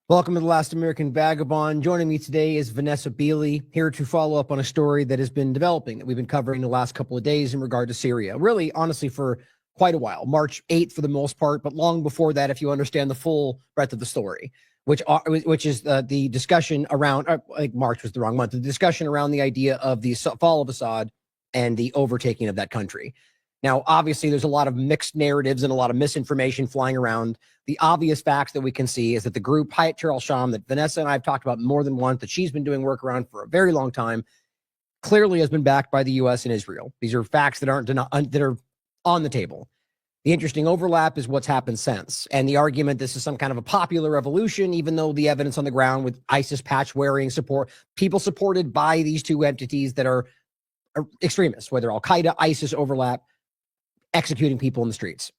Welcome to The Last American Vagabond. Joining me today is Vanessa Beeley, here to follow up on a story that has been developing, that we've been covering the last couple of days in regard to Syria. Really, honestly, for quite a while, March 8th for the most part, but long before that, if you understand the full breadth of the story, which is the discussion around, like March was the wrong month, the discussion around the idea of the fall of Assad and the overtaking of that country. Now, obviously, there's a lot of mixed narratives and a lot of misinformation flying around. The obvious facts that we can see is that the group Hayat Tahrir al-Sham that Vanessa and I have talked about more than once, that she's been doing work around for a very long time, clearly has been backed by the U.S. and Israel. These are facts that are on the table. The interesting overlap is what's happened since, and the argument this is some kind of a popular revolution, even though the evidence on the ground with ISIS patch wearing support, people supported by these two entities that are extremists, whether Al-Qaeda, ISIS overlap, executing people in the streets.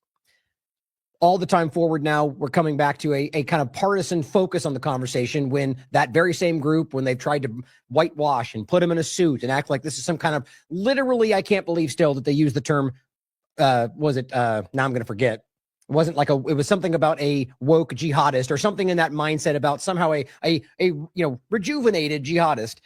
All the time forward now, we're coming back to a kind of partisan focus on the conversation when that very same group, when they've tried to whitewash and put him in a suit and act like this is some kind of, literally, I can't believe still that they use the term, now I'm going to forget. It wasn't like it was something about a woke jihadist or something in that mindset about somehow a rejuvenated jihadist.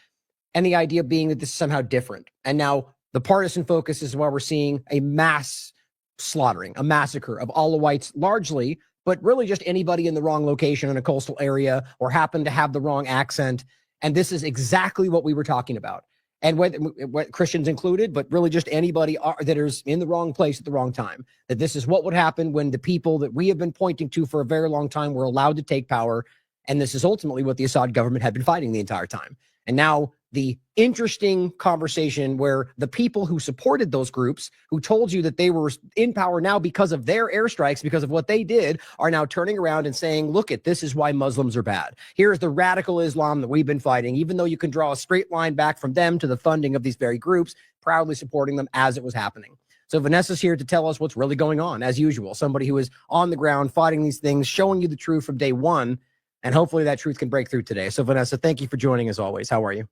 And the idea being that this is somehow different. And now the partisan focus is why we're seeing a mass slaughtering, a massacre of Alawites largely, but really just anybody in the wrong location in a coastal area or happen to have the wrong accent. And this is exactly what we were talking about. And what Christians included, but really just anybody that is in the wrong place at the wrong time. That this is what would happen when the people that we have been pointing to for a very long time were allowed to take power. And this is ultimately what the Assad government had been fighting the entire time. And now the interesting conversation where the people who supported those groups, who told you that they were in power now because of their airstrikes, because of what they did, are now turning around and saying, look, this is why Muslims are bad. Here's the radical Islam that we've been fighting, even though you can draw a straight line back from them to the funding of these very groups, proudly supporting them as it was happening. So Vanessa's here to tell us what's really going on, as usual. Somebody who is on the ground fighting these things, showing you the truth from day one, and hopefully that truth can break through today. So Vanessa, thank you for joining as always. How are you?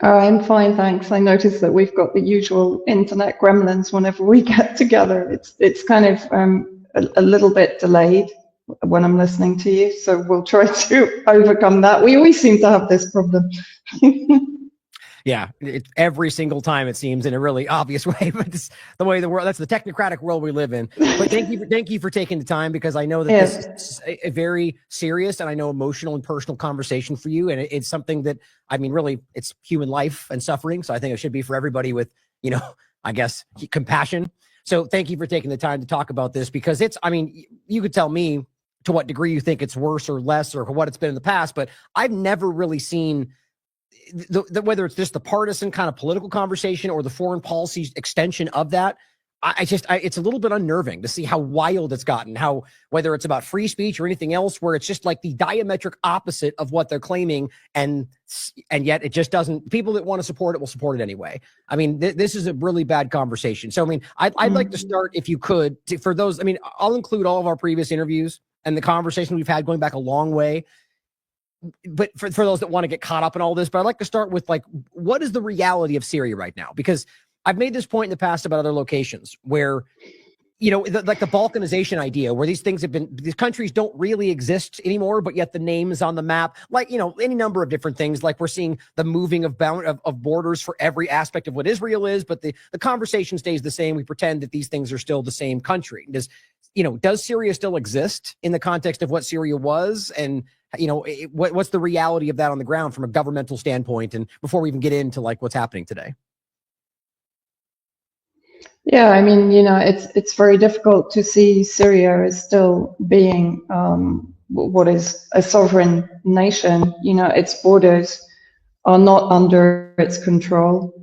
I'm fine, thanks. I noticed that we've got the usual internet gremlins whenever we get together. It's kind of a little bit delayed when I'm listening to you, so we'll try to overcome that. We always seem to have this problem. Yeah, every single time it seems in a really obvious way, but it's the way the world, that's the technocratic world we live in. But thank you for taking the time, because I know that this is a very serious and I know emotional and personal conversation for you. And it's something that, I mean, really, it's human life and suffering. So I think it should be for everybody with, I guess, compassion. So thank you for taking the time to talk about this, because you could tell me to what degree you think it's worse or less or what it's been in the past, but I've never really seen whether it's just the partisan kind of political conversation or the foreign policy extension of that. It's a little bit unnerving to see how wild it's gotten, how, whether it's about free speech or anything else, where it's just like the diametric opposite of what they're claiming. And yet it just doesn't, people that want to support it will support it anyway. I mean, this is a really bad conversation. So, I mean, I'd like to start, if you could, for those, I'll include all of our previous interviews and the conversation we've had going back a long way. But for those that want to get caught up in all this, but I'd like to start with, like, what is the reality of Syria right now? Because I've made this point in the past about other locations where, like the Balkanization idea, where these countries don't really exist anymore, but yet the name is on the map, like, any number of different things. Like we're seeing the moving of borders for every aspect of what Israel is, but the conversation stays the same. We pretend that these things are still the same country. Does Syria still exist in the context of what Syria was? And what's the reality of that on the ground from a governmental standpoint? And before we even get into like what's happening today. Yeah, it's very difficult to see Syria as still being what is a sovereign nation. Its borders are not under its control.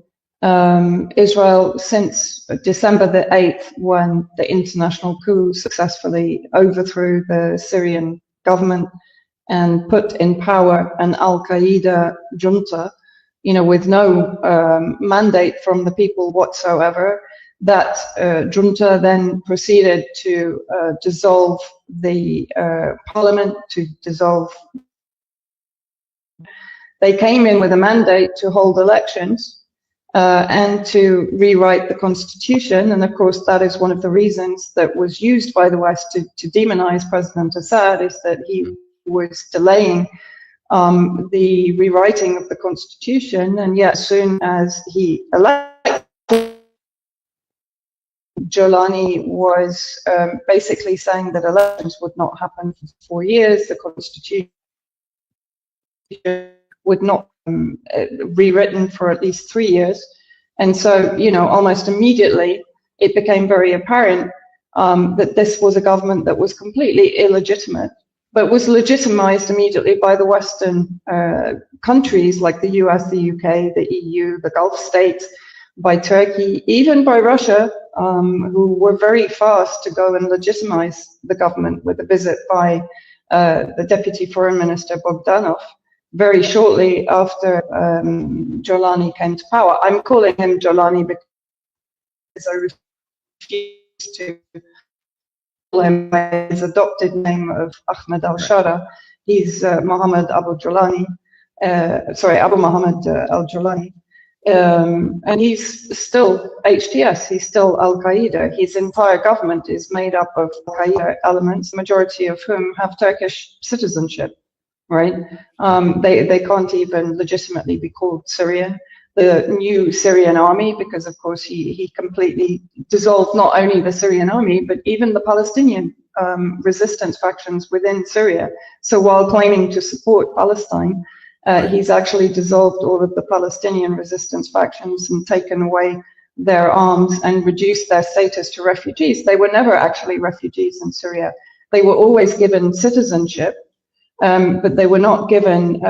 Israel, since December the 8th, when the international coup successfully overthrew the Syrian government and put in power an Al-Qaeda junta, with no mandate from the people whatsoever, that junta then proceeded to dissolve the parliament, to dissolve. They came in with a mandate to hold elections and to rewrite the constitution. And of course, that is one of the reasons that was used by the West to demonize President Assad, is that he was delaying the rewriting of the constitution, and yet as soon as he elected, Jolani was basically saying that elections would not happen for 4 years, the constitution would not rewritten for at least 3 years. And so, you know, almost immediately it became very apparent that this was a government that was completely illegitimate, but was legitimized immediately by the Western countries like the US, the UK, the EU, the Gulf states, by Turkey, even by Russia, who were very fast to go and legitimize the government with a visit by the Deputy Foreign Minister Bogdanov very shortly after Jolani came to power. I'm calling him Jolani because I refuse to call him by his adopted name of Ahmed al-Shara. He's Mohammed Abu Jolani, Abu Mohammed al-Jolani. And he's still HTS, he's still Al-Qaeda. His entire government is made up of Al-Qaeda elements, the majority of whom have Turkish citizenship, right? They can't even legitimately be called Syrian. The new Syrian army, because of course he completely dissolved not only the Syrian army, but even the Palestinian resistance factions within Syria. So while claiming to support Palestine, he's actually dissolved all of the Palestinian resistance factions and taken away their arms and reduced their status to refugees. They were never actually refugees in Syria. They were always given citizenship, but they were not given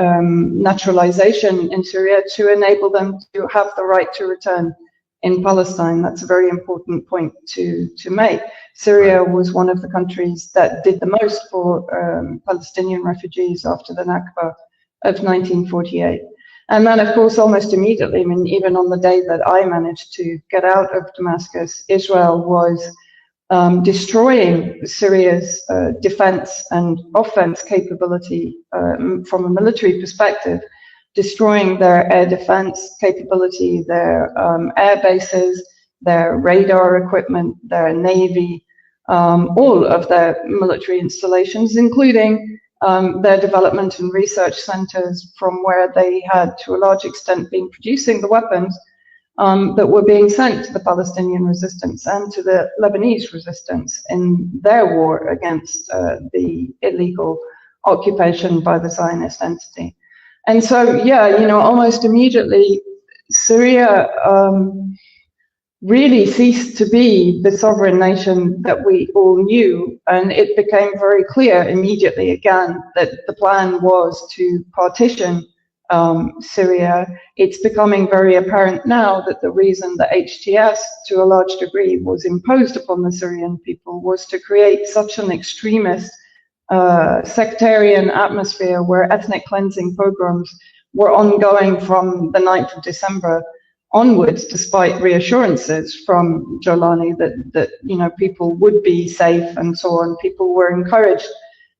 naturalization in Syria to enable them to have the right to return in Palestine. That's a very important point to make. Syria was one of the countries that did the most for Palestinian refugees after the Nakba of 1948. And then, of course, almost immediately, I mean, even on the day that I managed to get out of Damascus, Israel was destroying Syria's defense and offense capability from a military perspective, destroying their air defense capability, their air bases, their radar equipment, their navy, all of their military installations, including their development and research centers from where they had, to a large extent, been producing the weapons that were being sent to the Palestinian resistance and to the Lebanese resistance in their war against the illegal occupation by the Zionist entity. And so, yeah, you know, almost immediately, Syria really ceased to be the sovereign nation that we all knew. And it became very clear immediately again that the plan was to partition Syria. It's becoming very apparent now that the reason that HTS to a large degree was imposed upon the Syrian people was to create such an extremist sectarian atmosphere where ethnic cleansing pogroms were ongoing from the 9th of December onwards, despite reassurances from Jolani that you know, people would be safe and so on. People were encouraged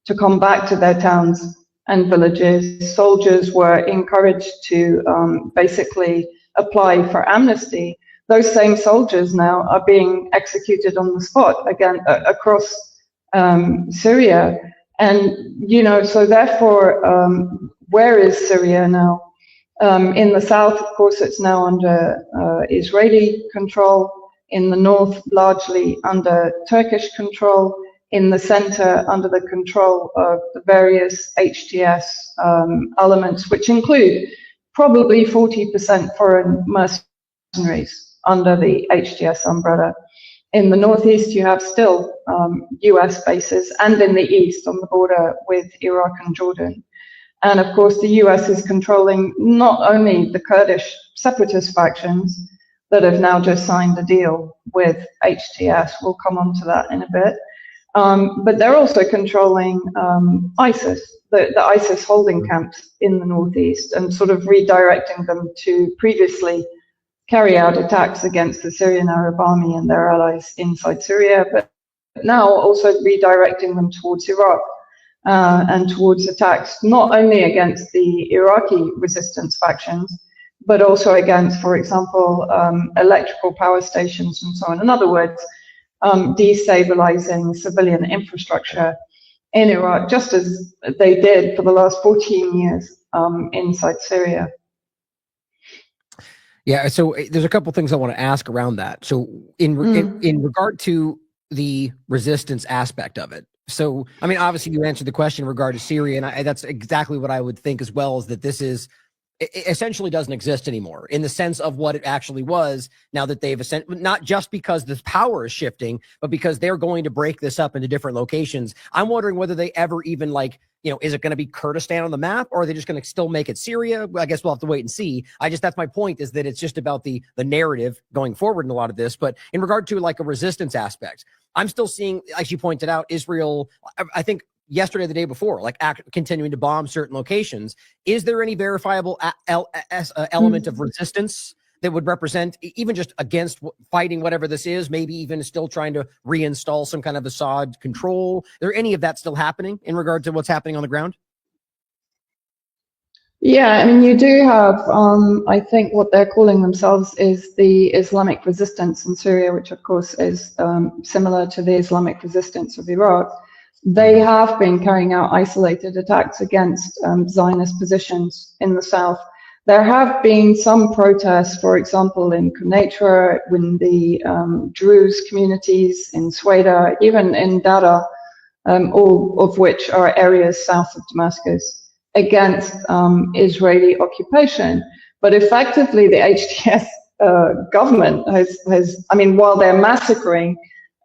to come back to their towns and villages. Soldiers were encouraged to basically apply for amnesty. Those same soldiers now are being executed on the spot again across Syria. And, you know, so therefore, where is Syria now? In the south, of course, it's now under Israeli control. In the north, largely under Turkish control. In the center, under the control of the various HTS elements, which include probably 40% foreign mercenaries under the HTS umbrella. In the northeast, you have still US bases, and in the east, on the border with Iraq and Jordan. And of course, the US is controlling not only the Kurdish separatist factions that have now just signed a deal with HTS, we'll come on to that in a bit, but they're also controlling ISIS, the ISIS holding camps in the northeast, and sort of redirecting them to previously carry out attacks against the Syrian Arab Army and their allies inside Syria, but now also redirecting them towards Iraq. And towards attacks not only against the Iraqi resistance factions, but also against, for example, electrical power stations and so on. In other words, destabilizing civilian infrastructure in Iraq, just as they did for the last 14 years inside Syria. Yeah, so there's a couple things I want to ask around that. So in regard to the resistance aspect of it. So, I mean, obviously you answered the question in regard to Syria, and that's exactly what I would think as well, is that this is it essentially doesn't exist anymore in the sense of what it actually was, now that they've not just because this power is shifting, but because they're going to break this up into different locations. I'm wondering whether they ever even, like, is it going to be Kurdistan on the map, or are they just going to still make it Syria? I guess we'll have to wait and see. That's my point, is that it's just about the narrative going forward in a lot of this. But in regard to like a resistance aspect, I'm still seeing, as you pointed out, Israel, I think yesterday, the day before, like continuing to bomb certain locations. Is there any verifiable element of resistance that would represent, even just against fighting whatever this is, maybe even still trying to reinstall some kind of Assad control? Is there any of that still happening in regard to what's happening on the ground? Yeah, I mean, you do have, I think what they're calling themselves is the Islamic resistance in Syria, which of course is similar to the Islamic resistance of Iraq. They have been carrying out isolated attacks against Zionist positions in the south. There have been some protests, for example, in Quneitra, in the Druze communities, in Sweda, even in Dara, all of which are areas south of Damascus, against Israeli occupation. But effectively, the HTS government has, I mean, while they're massacring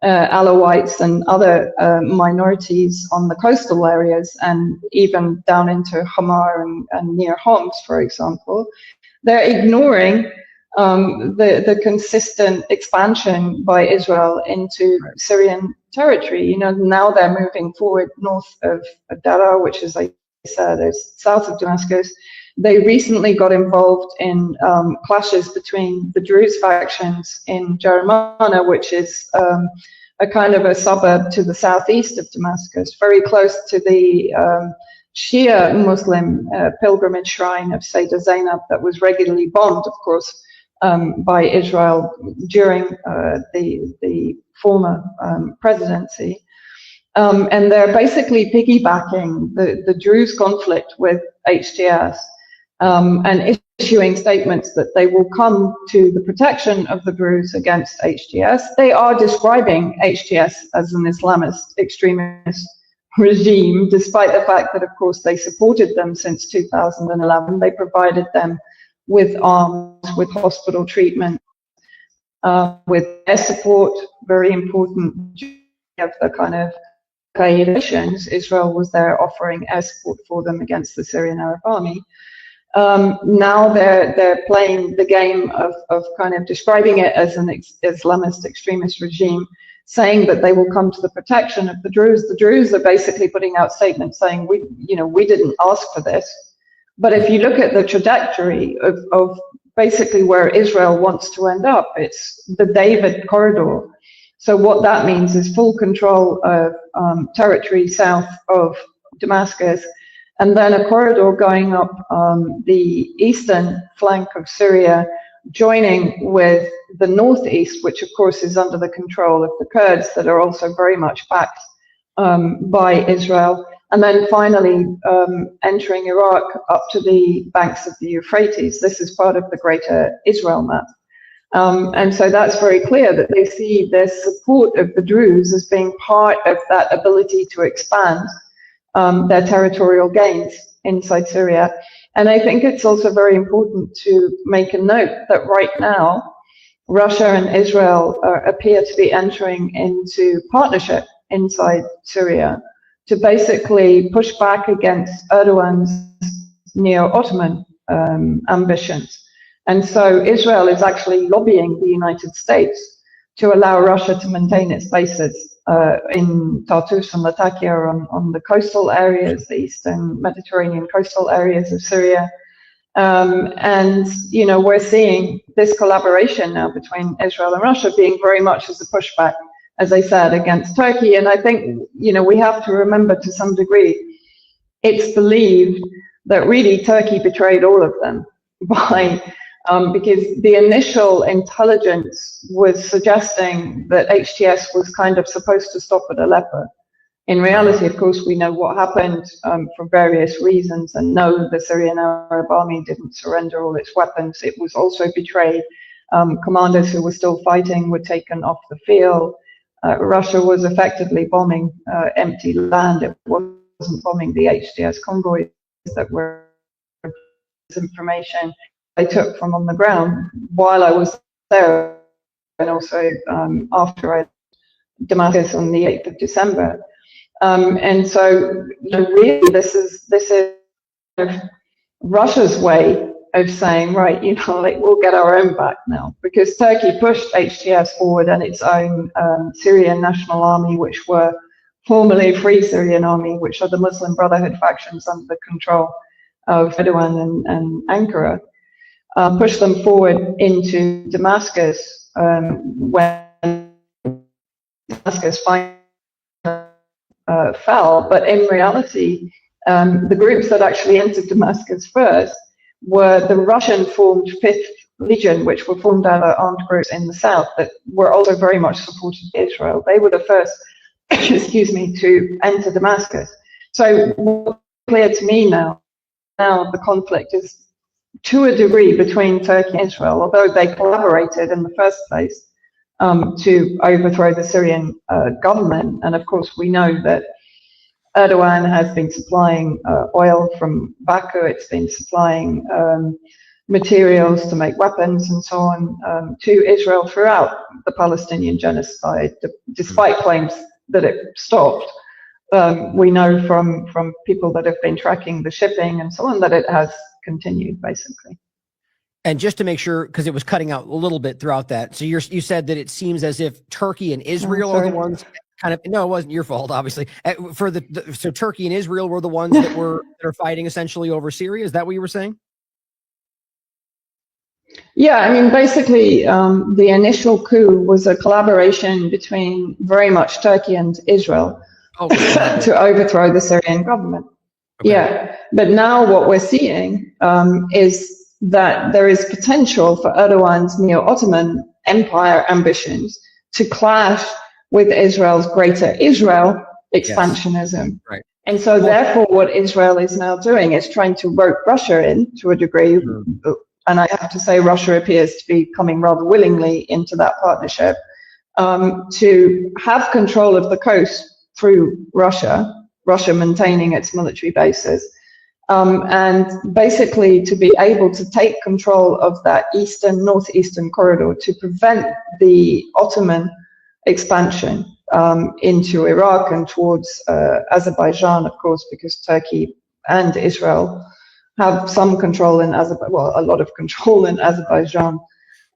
Alawites and other minorities on the coastal areas, and even down into Hamar and near Homs, for example, they're ignoring the consistent expansion by Israel into Syrian territory. Now they're moving forward north of Dara, which, as I said, is south of Damascus. They recently got involved in clashes between the Druze factions in Jeremiah, which is a kind of a suburb to the southeast of Damascus, very close to the Shia Muslim pilgrimage shrine of Sayyidah Zainab that was regularly bombed, of course, by Israel during the former presidency. And they're basically piggybacking the Druze conflict with HTS and issuing statements that they will come to the protection of the Druze against HTS. They are describing HTS as an Islamist extremist regime, despite the fact that, of course, they supported them since 2011. They provided them with arms, with hospital treatment, with air support, very important of the kind of nations. Israel was there offering air support for them against the Syrian Arab Army. Now they're playing the game of kind of describing it as an Islamist extremist regime, saying that they will come to the protection of the Druze. The Druze are basically putting out statements saying, we didn't ask for this. But if you look at the trajectory of basically where Israel wants to end up, it's the David corridor. So what that means is full control of territory south of Damascus, and then a corridor going up the eastern flank of Syria, joining with the northeast, which of course is under the control of the Kurds that are also very much backed by Israel, and then finally entering Iraq up to the banks of the Euphrates. This is part of the greater Israel map. And so that's very clear that they see their support of the Druze as being part of that ability to expand their territorial gains inside Syria. And I think it's also very important to make a note that right now, Russia and Israel appear to be entering into partnership inside Syria to basically push back against Erdogan's neo-Ottoman ambitions. And so Israel is actually lobbying the United States to allow Russia to maintain its bases in Tartus and Latakia on the coastal areas, the eastern Mediterranean coastal areas of Syria. And, we're seeing this collaboration now between Israel and Russia being very much as a pushback, as I said, against Turkey. And I think, we have to remember to some degree, it's believed that really Turkey betrayed all of them by because the initial intelligence was suggesting that HTS was kind of supposed to stop at Aleppo. In reality, of course, we know what happened for various reasons, and no, the Syrian Arab Army didn't surrender all its weapons. It was also betrayed. Commanders who were still fighting were taken off the field. Russia was effectively bombing empty land. It wasn't bombing the HTS convoys that were information they took from on the ground while I was there, and also after I Damascus on the 8th of December. And so, really, this is Russia's way of saying, right, like, we'll get our own back now, because Turkey pushed HTS forward and its own Syrian National Army, which were formerly Free Syrian Army, which are the Muslim Brotherhood factions under the control of Erdogan and Ankara, pushed them forward into Damascus when Damascus finally fell. But in reality, the groups that actually entered Damascus first were the Russian-formed 5th Legion, which were formed out of armed groups in the south that were also very much supported by Israel. They were the first, excuse me, to enter Damascus. So what's clear to me now the conflict is to a degree between Turkey and Israel, although they collaborated in the first place to overthrow the Syrian government. And of course, we know that Erdogan has been supplying oil from Baku. It's been supplying materials to make weapons and so on to Israel throughout the Palestinian genocide, despite claims that it stopped. We know from people that have been tracking the shipping and so on that it has continued, basically. And just to make sure, because it was cutting out a little bit throughout that, so you said that it seems as if Turkey and Israel are the ones kind of, no, it wasn't your fault, obviously. So Turkey and Israel were the ones that are fighting essentially over Syria. Is that what you were saying? Yeah, I mean, basically, the initial coup was a collaboration between very much Turkey and Israel to overthrow the Syrian government. Okay. Yeah, but now what we're seeing is that there is potential for Erdogan's neo-Ottoman empire ambitions to clash with Israel's greater Israel expansionism. Yes. Right. And so therefore what Israel is now doing is trying to rope Russia in to a degree. Mm-hmm. And I have to say Russia appears to be coming rather willingly into that partnership to have control of the coast through Russia maintaining its military bases. And basically to be able to take control of that northeastern corridor to prevent the Ottoman expansion into Iraq and towards Azerbaijan, of course, because Turkey and Israel have some control in Azerbaijan, well, a lot of control in Azerbaijan,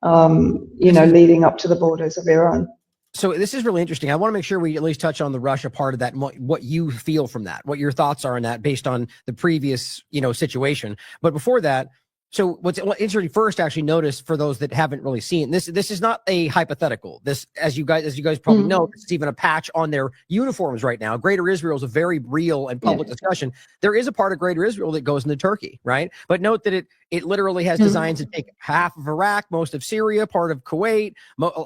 leading up to the borders of Iran. So this is really interesting. I want to make sure we at least touch on the Russia part of that, and what you feel from that, what your thoughts are on that based on the previous, situation. But before that, so what's interesting first, actually notice for those that haven't really seen this is not a hypothetical. This, as you guys probably know, it's even a patch on their uniforms right now. Greater Israel is a very real and public discussion. There is a part of Greater Israel that goes into Turkey, right? But note that it literally has designs to take half of Iraq, most of Syria, part of Kuwait,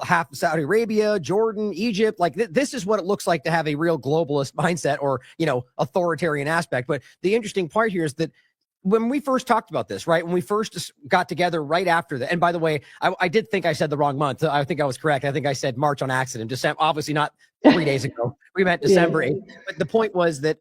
half of Saudi Arabia, Jordan, Egypt. Like this is what it looks like to have a real globalist mindset or authoritarian aspect. But the interesting part here is that when we first talked about this, right, when we first got together right after that, and by the way, I did think I said the wrong month. I think I was correct. I think I said March on accident. December, obviously not 3 days ago. We meant December 8th. But the point was that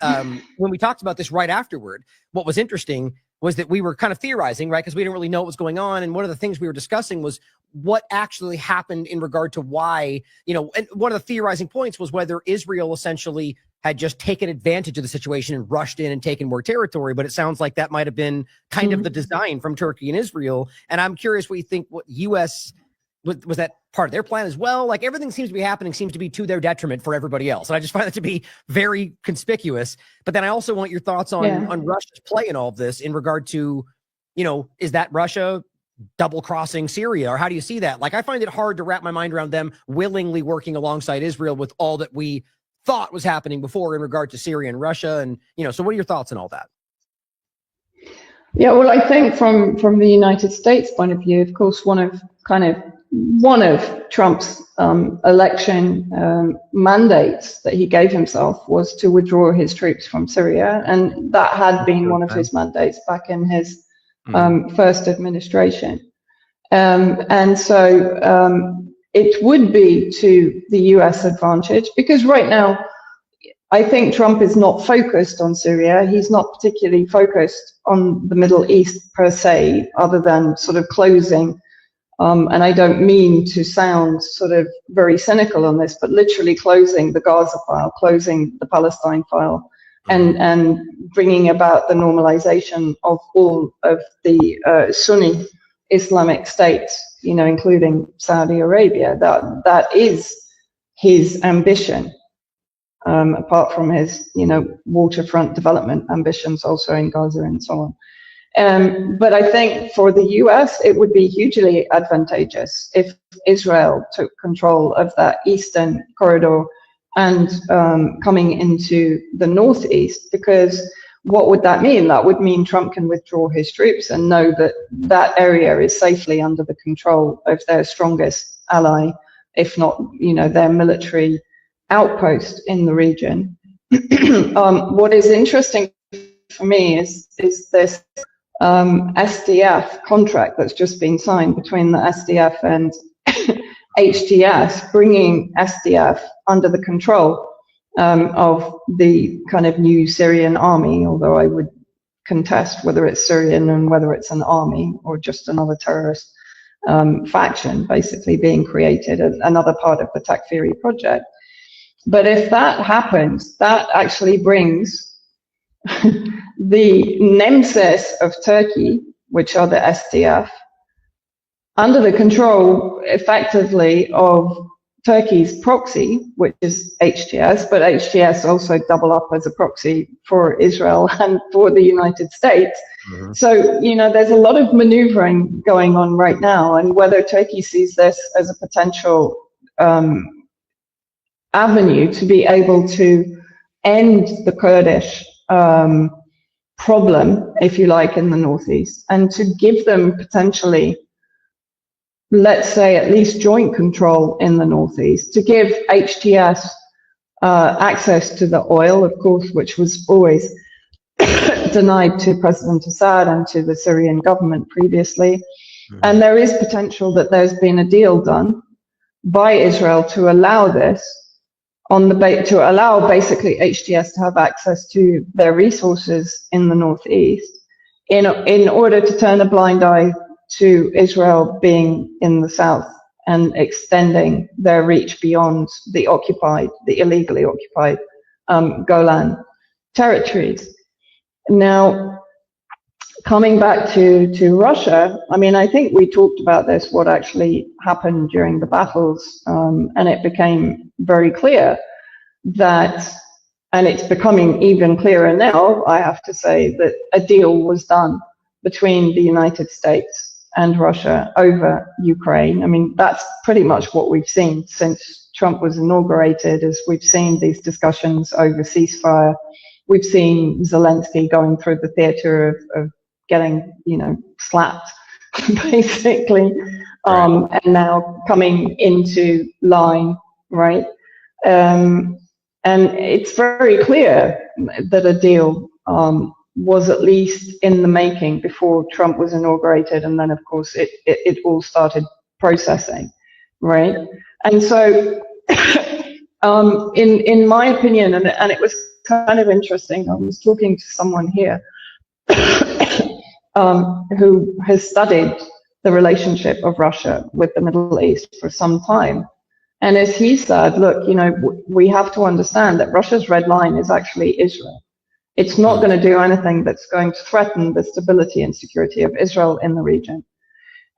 when we talked about this right afterward, what was interesting was that we were kind of theorizing, right, because we didn't really know what was going on. And one of the things we were discussing was what actually happened in regard to why, and one of the theorizing points was whether Israel essentially had just taken advantage of the situation and rushed in and taken more territory. But it sounds like that might have been kind of the design from Turkey and Israel. And I'm curious what you think, what U.S. was that part of their plan as well? Like everything seems to be happening, seems to be to their detriment for everybody else. And I just find that to be very conspicuous. But then I also want your thoughts on Russia's play in all of this in regard to, is that Russia double crossing Syria, or how do you see that? Like, I find it hard to wrap my mind around them willingly working alongside Israel with all that we thought was happening before in regard to Syria and Russia. And, so what are your thoughts on all that? Yeah, well, I think from the United States point of view, of course, one of Trump's election mandates that he gave himself was to withdraw his troops from Syria, and that had been one of his mandates back in his first administration. And so it would be to the US advantage, because right now, I think Trump is not focused on Syria. He's not particularly focused on the Middle East per se, other than sort of closing. And I don't mean to sound sort of very cynical on this, but literally closing the Gaza file, closing the Palestine file, and bringing about the normalization of all of the Sunni Islamic states, you know, including Saudi Arabia. That is his ambition. Apart from his, you know, waterfront development ambitions also in Gaza and so on. But I think for the US, it would be hugely advantageous if Israel took control of that eastern corridor and coming into the northeast, because what would that mean? That would mean Trump can withdraw his troops and know that that area is safely under the control of their strongest ally, if not, you know, their military outpost in the region. What is interesting for me is this SDF contract that's just been signed between the SDF and HTS, bringing SDF under the control of the kind of new Syrian army, although I would contest whether it's Syrian and whether it's an army or just another terrorist faction basically being created, another part of the Takfiri project. But if that happens, that actually brings the nemesis of Turkey, which are the SDF, under the control effectively of Turkey's proxy, which is HTS, but HTS also double up as a proxy for Israel and for the United States. So, you know, there's a lot of maneuvering going on right now, and whether Turkey sees this as a potential avenue to be able to end the Kurdish problem, if you like, in the northeast, and to give them potentially, let's say, at least joint control in the northeast, to give HTS access to the oil, of course, which was always denied to President Assad and to the Syrian government previously. And there is potential that there's been a deal done by Israel to allow this, to allow basically HTS to have access to their resources in the northeast, in order to turn a blind eye to Israel being in the south and extending their reach beyond the illegally occupied Golan territories. Now, coming back to Russia, I mean, I think we talked about this, what actually happened during the battles, and it became very clear that, and it's becoming even clearer now, I have to say, that a deal was done between the United States and Russia over Ukraine. I mean, that's pretty much what we've seen since Trump was inaugurated, as we've seen these discussions over ceasefire. We've seen Zelensky going through the theater of getting, you know, slapped, basically, and now coming into line, right? And it's very clear that a deal was at least in the making before Trump was inaugurated, and then, of course, it all started processing, right? And so, in my opinion, and it was kind of interesting, I was talking to someone here who has studied the relationship of Russia with the Middle East for some time. And as he said, look, you know, we have to understand that Russia's red line is actually Israel. It's not going to do anything that's going to threaten the stability and security of Israel in the region.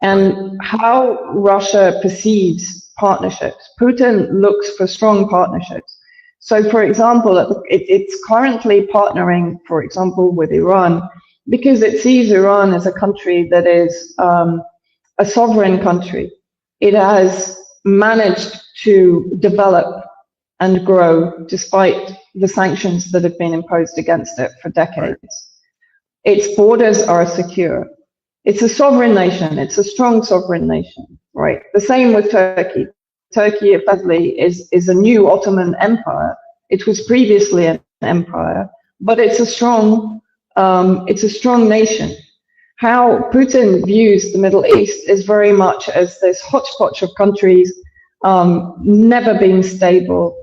And how Russia perceives partnerships, Putin looks for strong partnerships. So, for example, it's currently partnering, for example, with Iran, because it sees Iran as a country that is a sovereign country. It has managed to develop and grow despite the sanctions that have been imposed against it for decades. Its borders are secure. It's a sovereign nation. It's a strong sovereign nation, right? The same with Turkey. Turkey effectively is a new Ottoman empire. It was previously an empire, but it's a strong nation. How Putin views the Middle East is very much as this hodgepodge of countries, never being stable,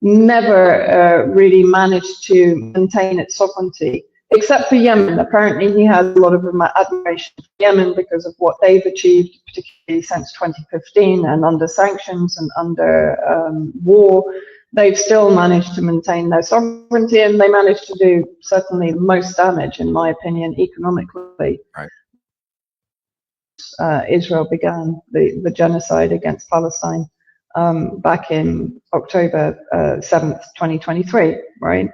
never really managed to maintain its sovereignty, except for Yemen. Apparently, he has a lot of admiration for Yemen because of what they've achieved, particularly since 2015, and under sanctions and under war. They've still managed to maintain their sovereignty, and they managed to do certainly the most damage, in my opinion, economically. Right. Israel began the genocide against Palestine back in October 7th, 2023, right?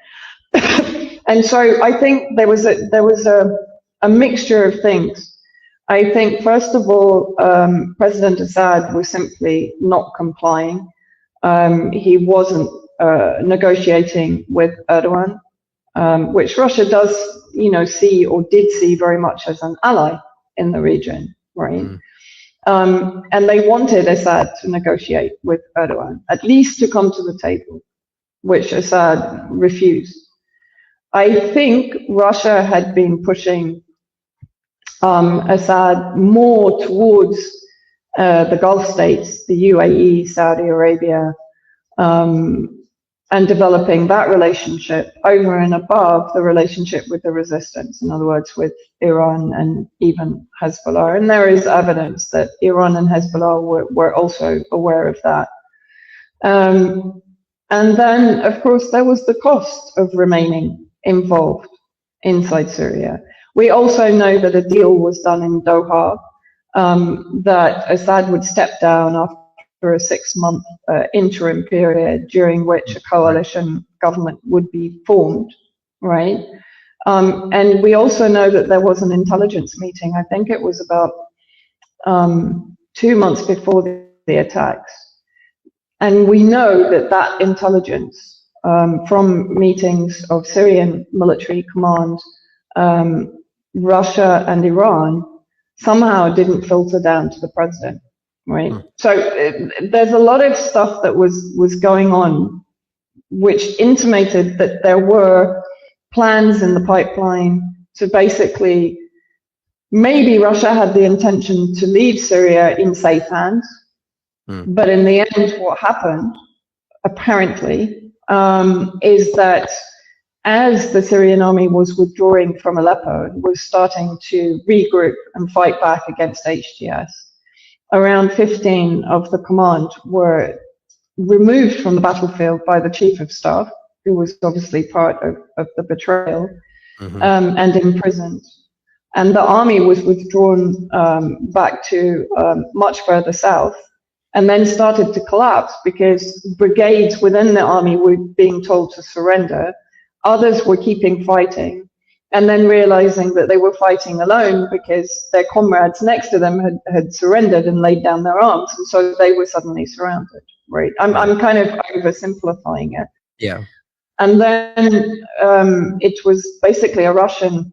And so I think there was a mixture of things. I think, first of all, President Assad was simply not complying. He wasn't negotiating with Erdogan, which Russia does, see or did see very much as an ally in the region, right? And they wanted Assad to negotiate with Erdogan, at least to come to the table, which Assad refused. I think Russia had been pushing Assad more towards the Gulf states, the UAE, Saudi Arabia, and developing that relationship over and above the relationship with the resistance, in other words, with Iran and even Hezbollah. And there is evidence that Iran and Hezbollah were also aware of that. And then, of course, there was the cost of remaining involved inside Syria. We also know that a deal was done in Doha, that Assad would step down after a 6-month interim period during which a coalition government would be formed, right? And we also know that there was an intelligence meeting. I think it was about 2 months before the attacks. And we know that that intelligence from meetings of Syrian military command, Russia and Iran, somehow didn't filter down to the president, right? So there's a lot of stuff that was going on, which intimated that there were plans in the pipeline to basically, maybe Russia had the intention to leave Syria in safe hands, but in the end, what happened, apparently, is that as the Syrian army was withdrawing from Aleppo, was starting to regroup and fight back against HTS, around 15 of the command were removed from the battlefield by the chief of staff, who was obviously part of the betrayal, and imprisoned. And the army was withdrawn back to much further south, and then started to collapse because brigades within the army were being told to surrender. Others were keeping fighting, and then realizing that they were fighting alone because their comrades next to them had surrendered and laid down their arms, and so they were suddenly surrounded, right? I'm kind of oversimplifying it. Yeah. And then it was basically a Russian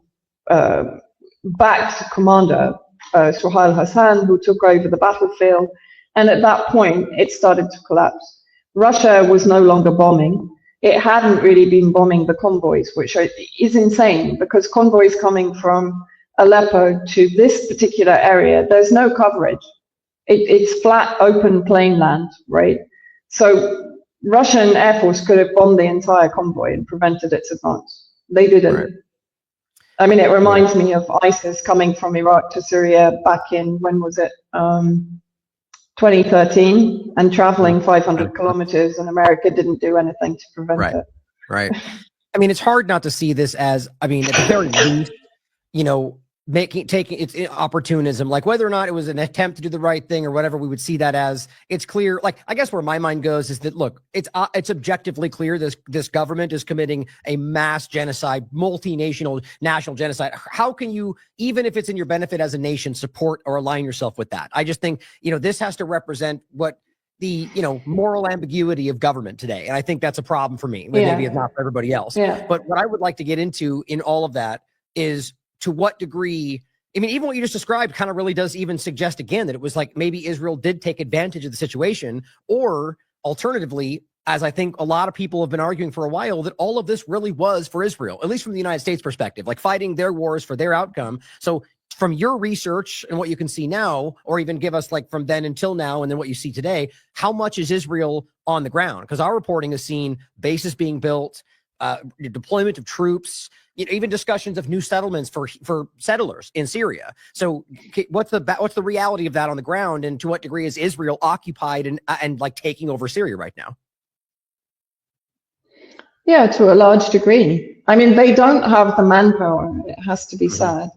backed commander, Suhail Hassan, who took over the battlefield. And at that point, it started to collapse. Russia was no longer bombing. It hadn't really been bombing the convoys, which is insane because convoys coming from Aleppo to this particular area, there's no coverage. It's flat, open plain land, right? So Russian Air Force could have bombed the entire convoy and prevented its advance. They didn't. Right. I mean, it reminds me of ISIS coming from Iraq to Syria back in, when was it? 2013, and traveling 500 kilometers, and America didn't do anything to prevent it. Right. I mean, it's hard not to see this as, I mean, at the very least, taking it's opportunism, like whether or not it was an attempt to do the right thing or whatever, we would see that as, it's clear. Like, I guess where my mind goes is that, look, it's objectively clear this government is committing a mass genocide, national genocide. How can you, even if it's in your benefit as a nation, support or align yourself with that? I just think, this has to represent what the, moral ambiguity of government today. And I think that's a problem for me. Maybe it's not for everybody else. But what I would like to get into in all of that is to what degree, I mean, even what you just described kind of really does even suggest again that it was like maybe Israel did take advantage of the situation, or alternatively, as I think a lot of people have been arguing for a while, that all of this really was for Israel, at least from the United States perspective, like fighting their wars for their outcome. So from your research and what you can see now, or even give us like from then until now and then what you see today, how much is Israel on the ground? Because our reporting has seen bases being built, deployment of troops, even discussions of new settlements for settlers in Syria. So what's the reality of that on the ground, and to what degree is Israel occupied and like taking over Syria right now? Yeah, to a large degree. I mean, they don't have the manpower, it has to be said,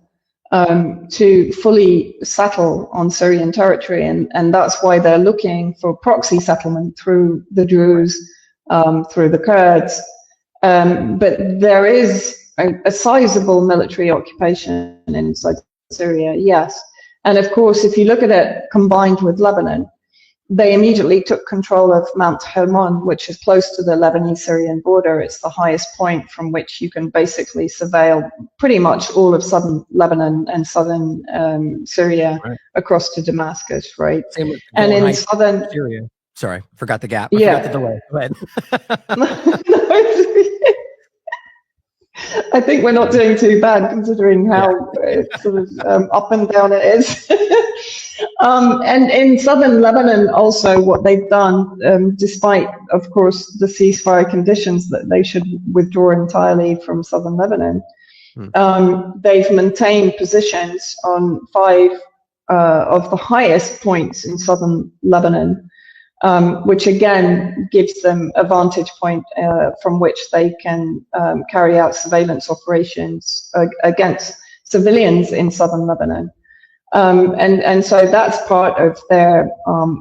to fully settle on Syrian territory. And that's why they're looking for proxy settlement through the Druze, through the Kurds. But there is a sizable military occupation inside Syria, yes. And of course, if you look at it combined with Lebanon, they immediately took control of Mount Hermon, which is close to the Lebanese-Syrian border. It's the highest point from which you can basically surveil pretty much all of southern Lebanon and southern Syria across to Damascus, right? Same with and in southern Syria. Sorry, forgot the gap. Yeah. Forgot the delay. Go ahead. I think we're not doing too bad considering how sort of up and down it is. And in southern Lebanon also, what they've done, despite, of course, the ceasefire conditions that they should withdraw entirely from southern Lebanon, they've maintained positions on 5 of the highest points in southern Lebanon, which again gives them a vantage point from which they can carry out surveillance operations against civilians in southern Lebanon. And so that's part of their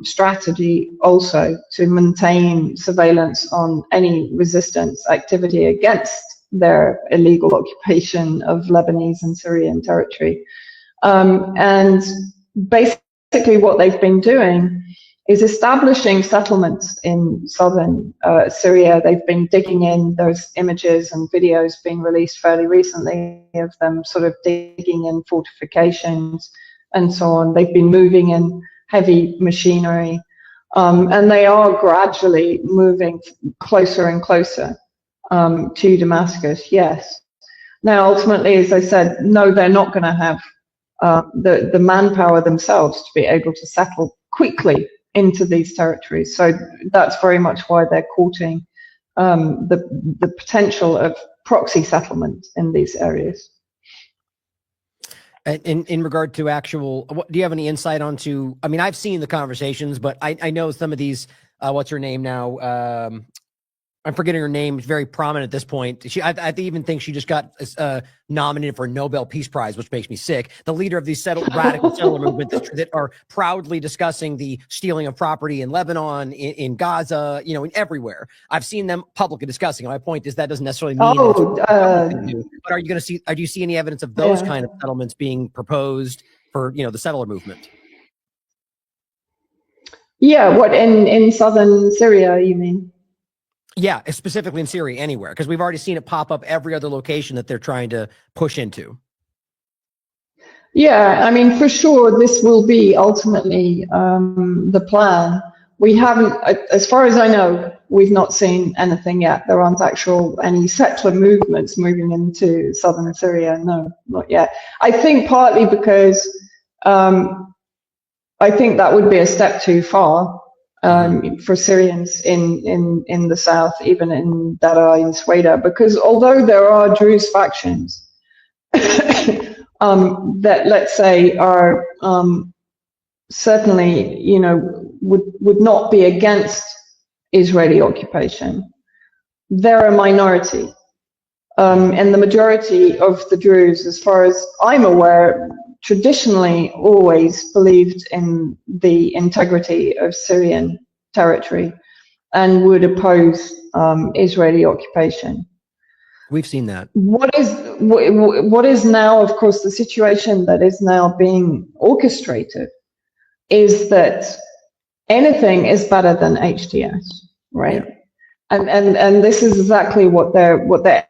strategy also, to maintain surveillance on any resistance activity against their illegal occupation of Lebanese and Syrian territory. And basically what they've been doing is establishing settlements in southern Syria. They've been digging in those images and videos being released fairly recently of them sort of digging in fortifications and so on. They've been moving in heavy machinery, and they are gradually moving closer and closer to Damascus, yes. Now, ultimately, as I said, no, they're not going to have the manpower themselves to be able to settle quickly into these territories. So that's very much why they're courting the potential of proxy settlement in these areas. In regard to actual, do you have any insight onto, I mean, I've seen the conversations, but I know some of these, what's her name now? I'm forgetting her name, very prominent at this point. I even think she just got nominated for a Nobel Peace Prize, which makes me sick. The leader of these radical settler movement that are proudly discussing the stealing of property in Lebanon, in Gaza, you know, in everywhere. I've seen them publicly discussing. My point is that doesn't necessarily mean. But are you going to see? Do you see any evidence of those kind of settlements being proposed for, you know, the settler movement? Yeah, what in southern Syria, you mean? Yeah, specifically in Syria, anywhere, because we've already seen it pop up every other location that they're trying to push into. Yeah, I mean, for sure, this will be ultimately the plan. We haven't, as far as I know, we've not seen anything yet. There aren't any settler movements moving into southern Syria. No, not yet. I think partly because I think that would be a step too far. For Syrians in the south, even in Daraa and Sweda, because although there are Druze factions that, let's say, are certainly, you know, would not be against Israeli occupation, they're a minority. And the majority of the Druze, as far as I'm aware, traditionally always believed in the integrity of Syrian territory and would oppose Israeli occupation. We've seen that. What is now, of course, the situation that is now being orchestrated is that anything is better than HTS, right? Yeah. And this is exactly what they're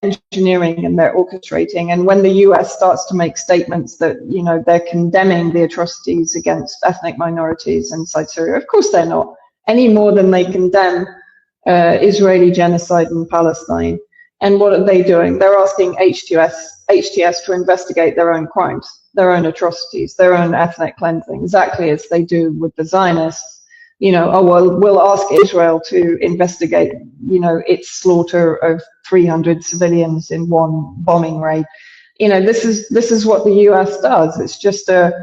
engineering and they're orchestrating. And when the US starts to make statements that, you know, they're condemning the atrocities against ethnic minorities inside Syria, of course they're not, any more than they condemn Israeli genocide in Palestine. And what are they doing? They're asking HTS to investigate their own crimes, their own atrocities, their own ethnic cleansing, exactly as they do with the Zionists. You know, oh, well, we'll ask Israel to investigate, you know, its slaughter of 300 civilians in one bombing raid. You know, this is what the US does. It's just a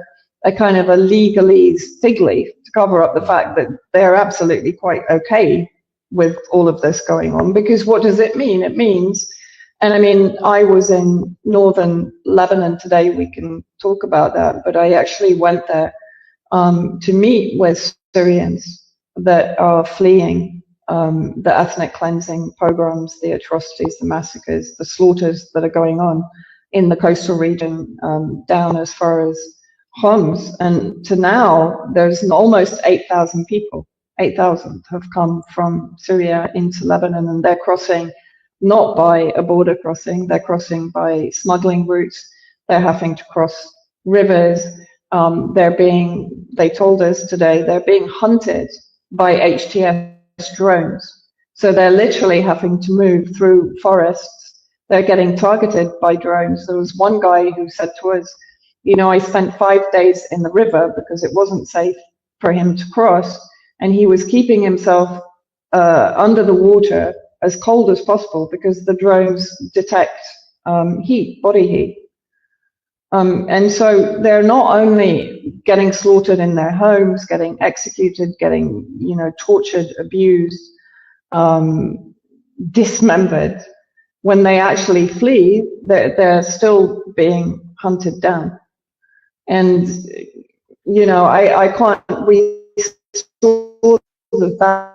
kind of a legalese fig leaf to cover up the fact that they're absolutely quite okay with all of this going on. Because what does it mean? It means, and I mean, I was in northern Lebanon today, we can talk about that, but I actually went there to meet with Syrians that are fleeing the ethnic cleansing pogroms, the atrocities, the massacres, the slaughters that are going on in the coastal region down as far as Homs. And to now, there's almost 8,000 people. 8,000 have come from Syria into Lebanon, and they're crossing not by a border crossing, they're crossing by smuggling routes, they're having to cross rivers. They told us today, they're being hunted by HTS drones. So they're literally having to move through forests. They're getting targeted by drones. There was one guy who said to us, you know, I spent 5 days in the river because it wasn't safe for him to cross. And he was keeping himself under the water as cold as possible because the drones detect heat, body heat. And so they're not only getting slaughtered in their homes, getting executed, getting, you know, tortured, abused, dismembered. When they actually flee, they're still being hunted down. And, you know, I can't, we saw the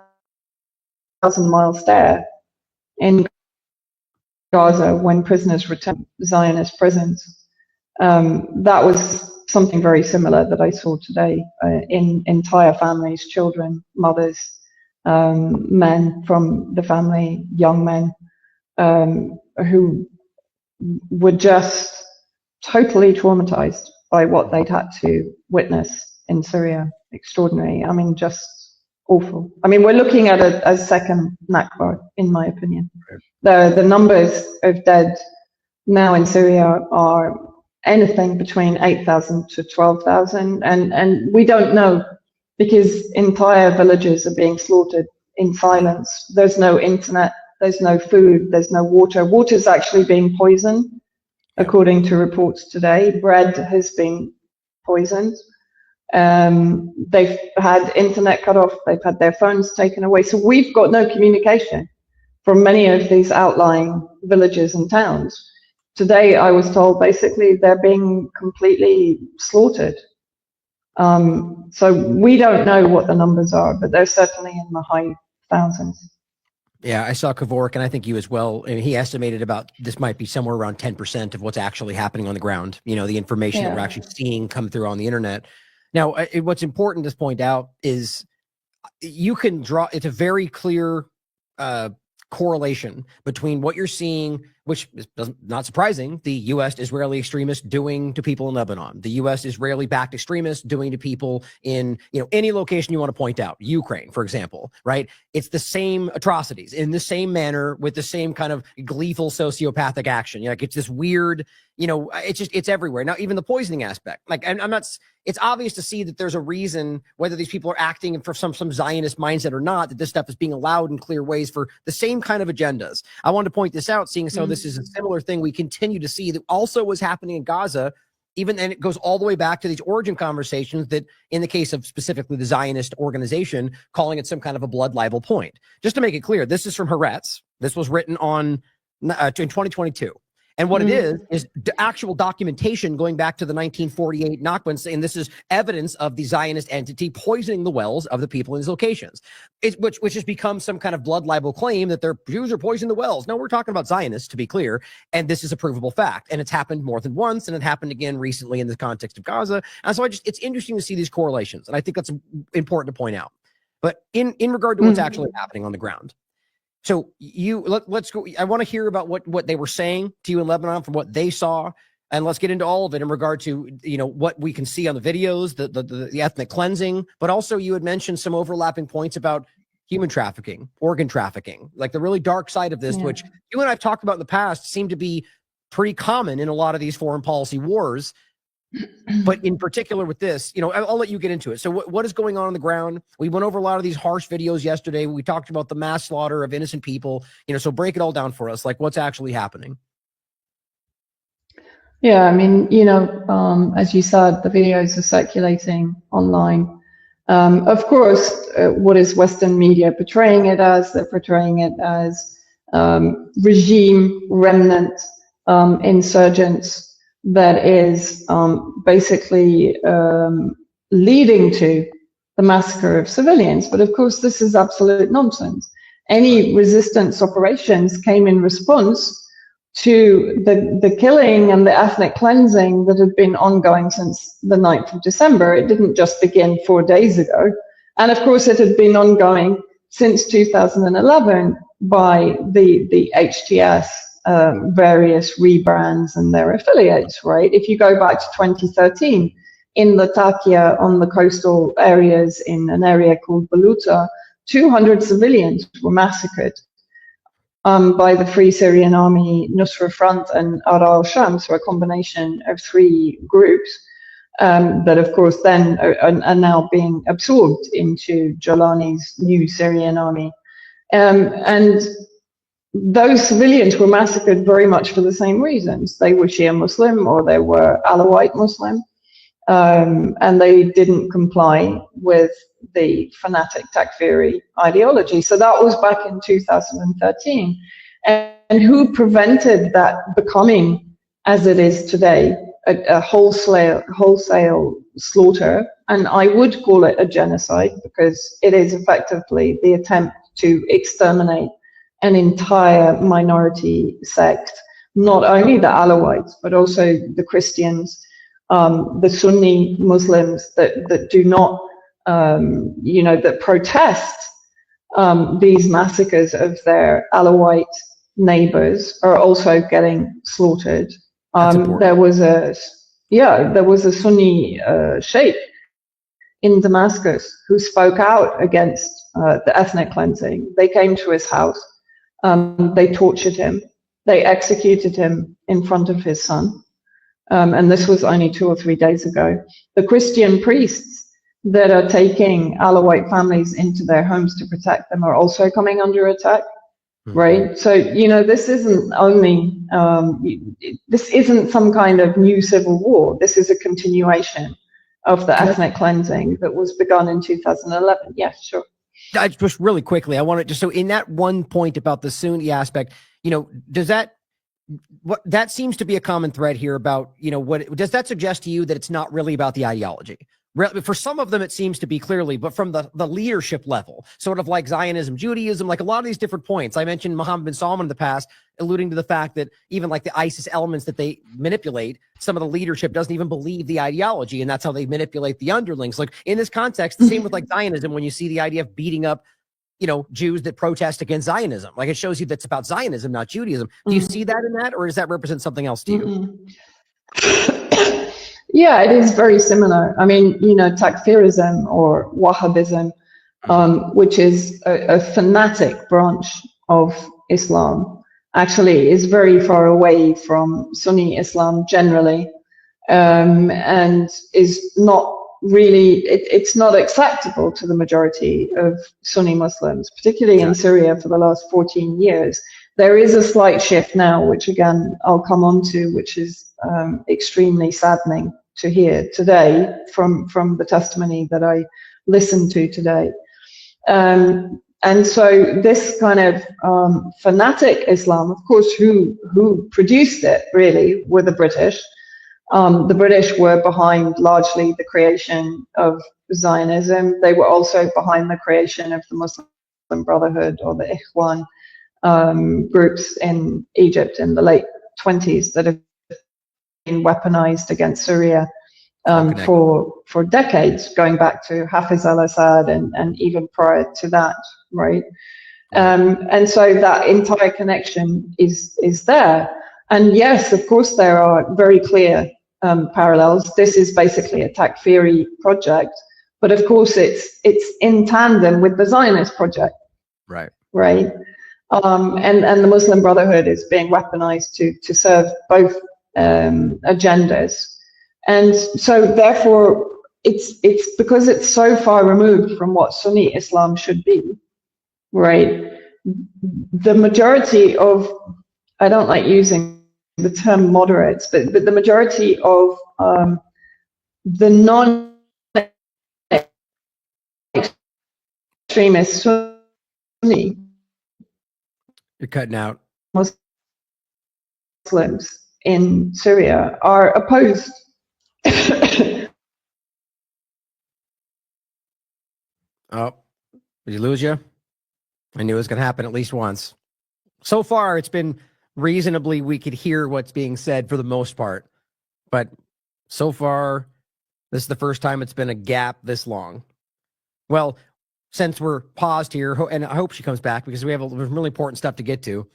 1,000-mile stare in Gaza when prisoners returned to Zionist prisons. That was something very similar that I saw today in entire families, children, mothers, men from the family, young men, who were just totally traumatized by what they'd had to witness in Syria. Extraordinary. I mean, just awful. I mean, we're looking at a second Nakba, in my opinion. The numbers of dead now in Syria are anything between 8,000 to 12,000, and we don't know because entire villages are being slaughtered in silence. There's no internet, there's no food, there's no water. Water's actually being poisoned, according to reports today. Bread has been poisoned. They've had internet cut off, they've had their phones taken away. So we've got no communication from many of these outlying villages and towns. Today, I was told basically they're being completely slaughtered. So we don't know what the numbers are, but they're certainly in the high thousands. Yeah, I saw Kevork, and I think you as well. And he estimated about this might be somewhere around 10% of what's actually happening on the ground. You know, the information that we're actually seeing come through on the internet. Now, what's important to point out is you can draw. It's a very clear correlation between what you're seeing, which is not surprising, the U.S.-Israeli extremists doing to people in Lebanon, the U.S.-Israeli-backed extremists doing to people in, you know, any location you want to point out, Ukraine, for example, right? It's the same atrocities in the same manner with the same kind of gleeful sociopathic action. You know, like it's this weird, you know, it's everywhere. Now, even the poisoning aspect, like I'm not, it's obvious to see that there's a reason, whether these people are acting for some Zionist mindset or not, that this stuff is being allowed in clear ways for the same kind of agendas. I wanted to point this out, seeing so this is a similar thing we continue to see that also was happening in Gaza, even, and it goes all the way back to these origin conversations that, in the case of specifically the Zionist organization, calling it some kind of a blood libel point. Just to make it clear, this is from Haaretz. This was written on in 2022. And what it is actual documentation going back to the 1948 Nakba, saying this is evidence of the Zionist entity poisoning the wells of the people in these locations, which has become some kind of blood libel claim that their Jews are poisoning the wells. No, we're talking about Zionists, to be clear, and this is a provable fact. And it's happened more than once, and it happened again recently in the context of Gaza. And so it's interesting to see these correlations, and I think that's important to point out. But in regard to what's actually happening on the ground, So let's go. I want to hear about what they were saying to you in Lebanon from what they saw, and let's get into all of it in regard to what we can see on the videos, the ethnic cleansing, but also you had mentioned some overlapping points about human trafficking, organ trafficking, like the really dark side of this, which you and I've talked about in the past, seem to be pretty common in a lot of these foreign policy wars. But in particular with this, I'll let you get into it. So what is going on the ground? We went over a lot of these harsh videos yesterday. We talked about the mass slaughter of innocent people, so break it all down for us, like what's actually happening. Yeah, I mean, as you said, the videos are circulating online. Of course, what is Western media portraying it as? They're portraying it as regime remnant insurgents that is basically leading to the massacre of civilians. But of course, this is absolute nonsense. Any resistance operations came in response to the killing and the ethnic cleansing that had been ongoing since the 9th of December. It didn't just begin 4 days ago. And of course, it had been ongoing since 2011 by the HTS, various rebrands and their affiliates, right? If you go back to 2013, in Latakia, on the coastal areas in an area called Baluta, 200 civilians were massacred by the Free Syrian Army, Nusra Front, and Ara al-Sham, so a combination of three groups that, of course, then are now being absorbed into Jolani's new Syrian army. And those civilians were massacred very much for the same reasons. They were Shia Muslim or they were Alawite Muslim, and they didn't comply with the fanatic Takfiri ideology. So that was back in 2013. And who prevented that becoming, as it is today, a wholesale slaughter? And I would call it a genocide, because it is effectively the attempt to exterminate an entire minority sect, not only the Alawites, but also the Christians, the Sunni Muslims that do not, that protest these massacres of their Alawite neighbors are also getting slaughtered. There was a Sunni sheikh in Damascus who spoke out against the ethnic cleansing. They came to his house. They tortured him. They executed him in front of his son. And this was only 2 or 3 days ago. The Christian priests that are taking Alawite families into their homes to protect them are also coming under attack, right? So, this isn't only, this isn't some kind of new civil war. This is a continuation of the ethnic cleansing that was begun in 2011. Yeah, sure. Just really quickly, I want to just, so in that one point about the Sunni aspect, does that seems to be a common thread here about, does that suggest to you that it's not really about the ideology? For some of them, it seems to be clearly, but from the leadership level, sort of like Zionism, Judaism, like a lot of these different points. I mentioned Mohammed bin Salman in the past, alluding to the fact that even like the ISIS elements that they manipulate, some of the leadership doesn't even believe the ideology, and that's how they manipulate the underlings. Like in this context, the same with like Zionism, when you see the idea of beating up, Jews that protest against Zionism, like it shows you that's about Zionism, not Judaism. Do you see that in that, or does that represent something else to you? Yeah, it is very similar. I mean, Takfirism or Wahhabism, which is a fanatic branch of Islam, actually is very far away from Sunni Islam generally, and is not really, it's not acceptable to the majority of Sunni Muslims, particularly in Syria for the last 14 years. There is a slight shift now, which again, I'll come on to, which is extremely saddening to hear today from the testimony that I listened to today. And so this kind of fanatic Islam, of course, who produced it really were the British. The British were behind largely the creation of Zionism. They were also behind the creation of the Muslim Brotherhood or the Ikhwan groups in Egypt in the late 20s that have been weaponized against Syria for decades, going back to Hafiz al-Assad and even prior to that, right? And so that entire connection is there. And yes, of course, there are very clear parallels. This is basically a Takfiri project, but of course, it's in tandem with the Zionist project. Right. Right. And the Muslim Brotherhood is being weaponized to serve both agendas. And so therefore, it's because it's so far removed from what Sunni Islam should be, right? The majority of, I don't like using the term moderates, but the majority of the non-extremist Sunni, You're cutting out. Muslims in Syria are opposed. Oh, did you lose you? I knew it was going to happen at least once. So far, it's been reasonably, we could hear what's being said for the most part. But so far, this is the first time it's been a gap this long. Well, since we're paused here, and I hope she comes back because we have really important stuff to get to.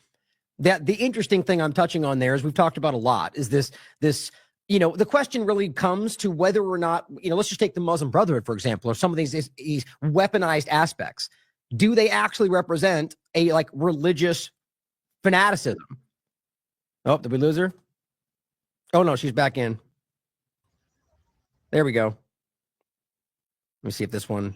The interesting thing I'm touching on there, as we've talked about a lot, is this, the question really comes to whether or not, let's just take the Muslim Brotherhood, for example, or some of these weaponized aspects. Do they actually represent a religious fanaticism? Oh, did we lose her? Oh no, she's back in. There we go. Let me see if this one.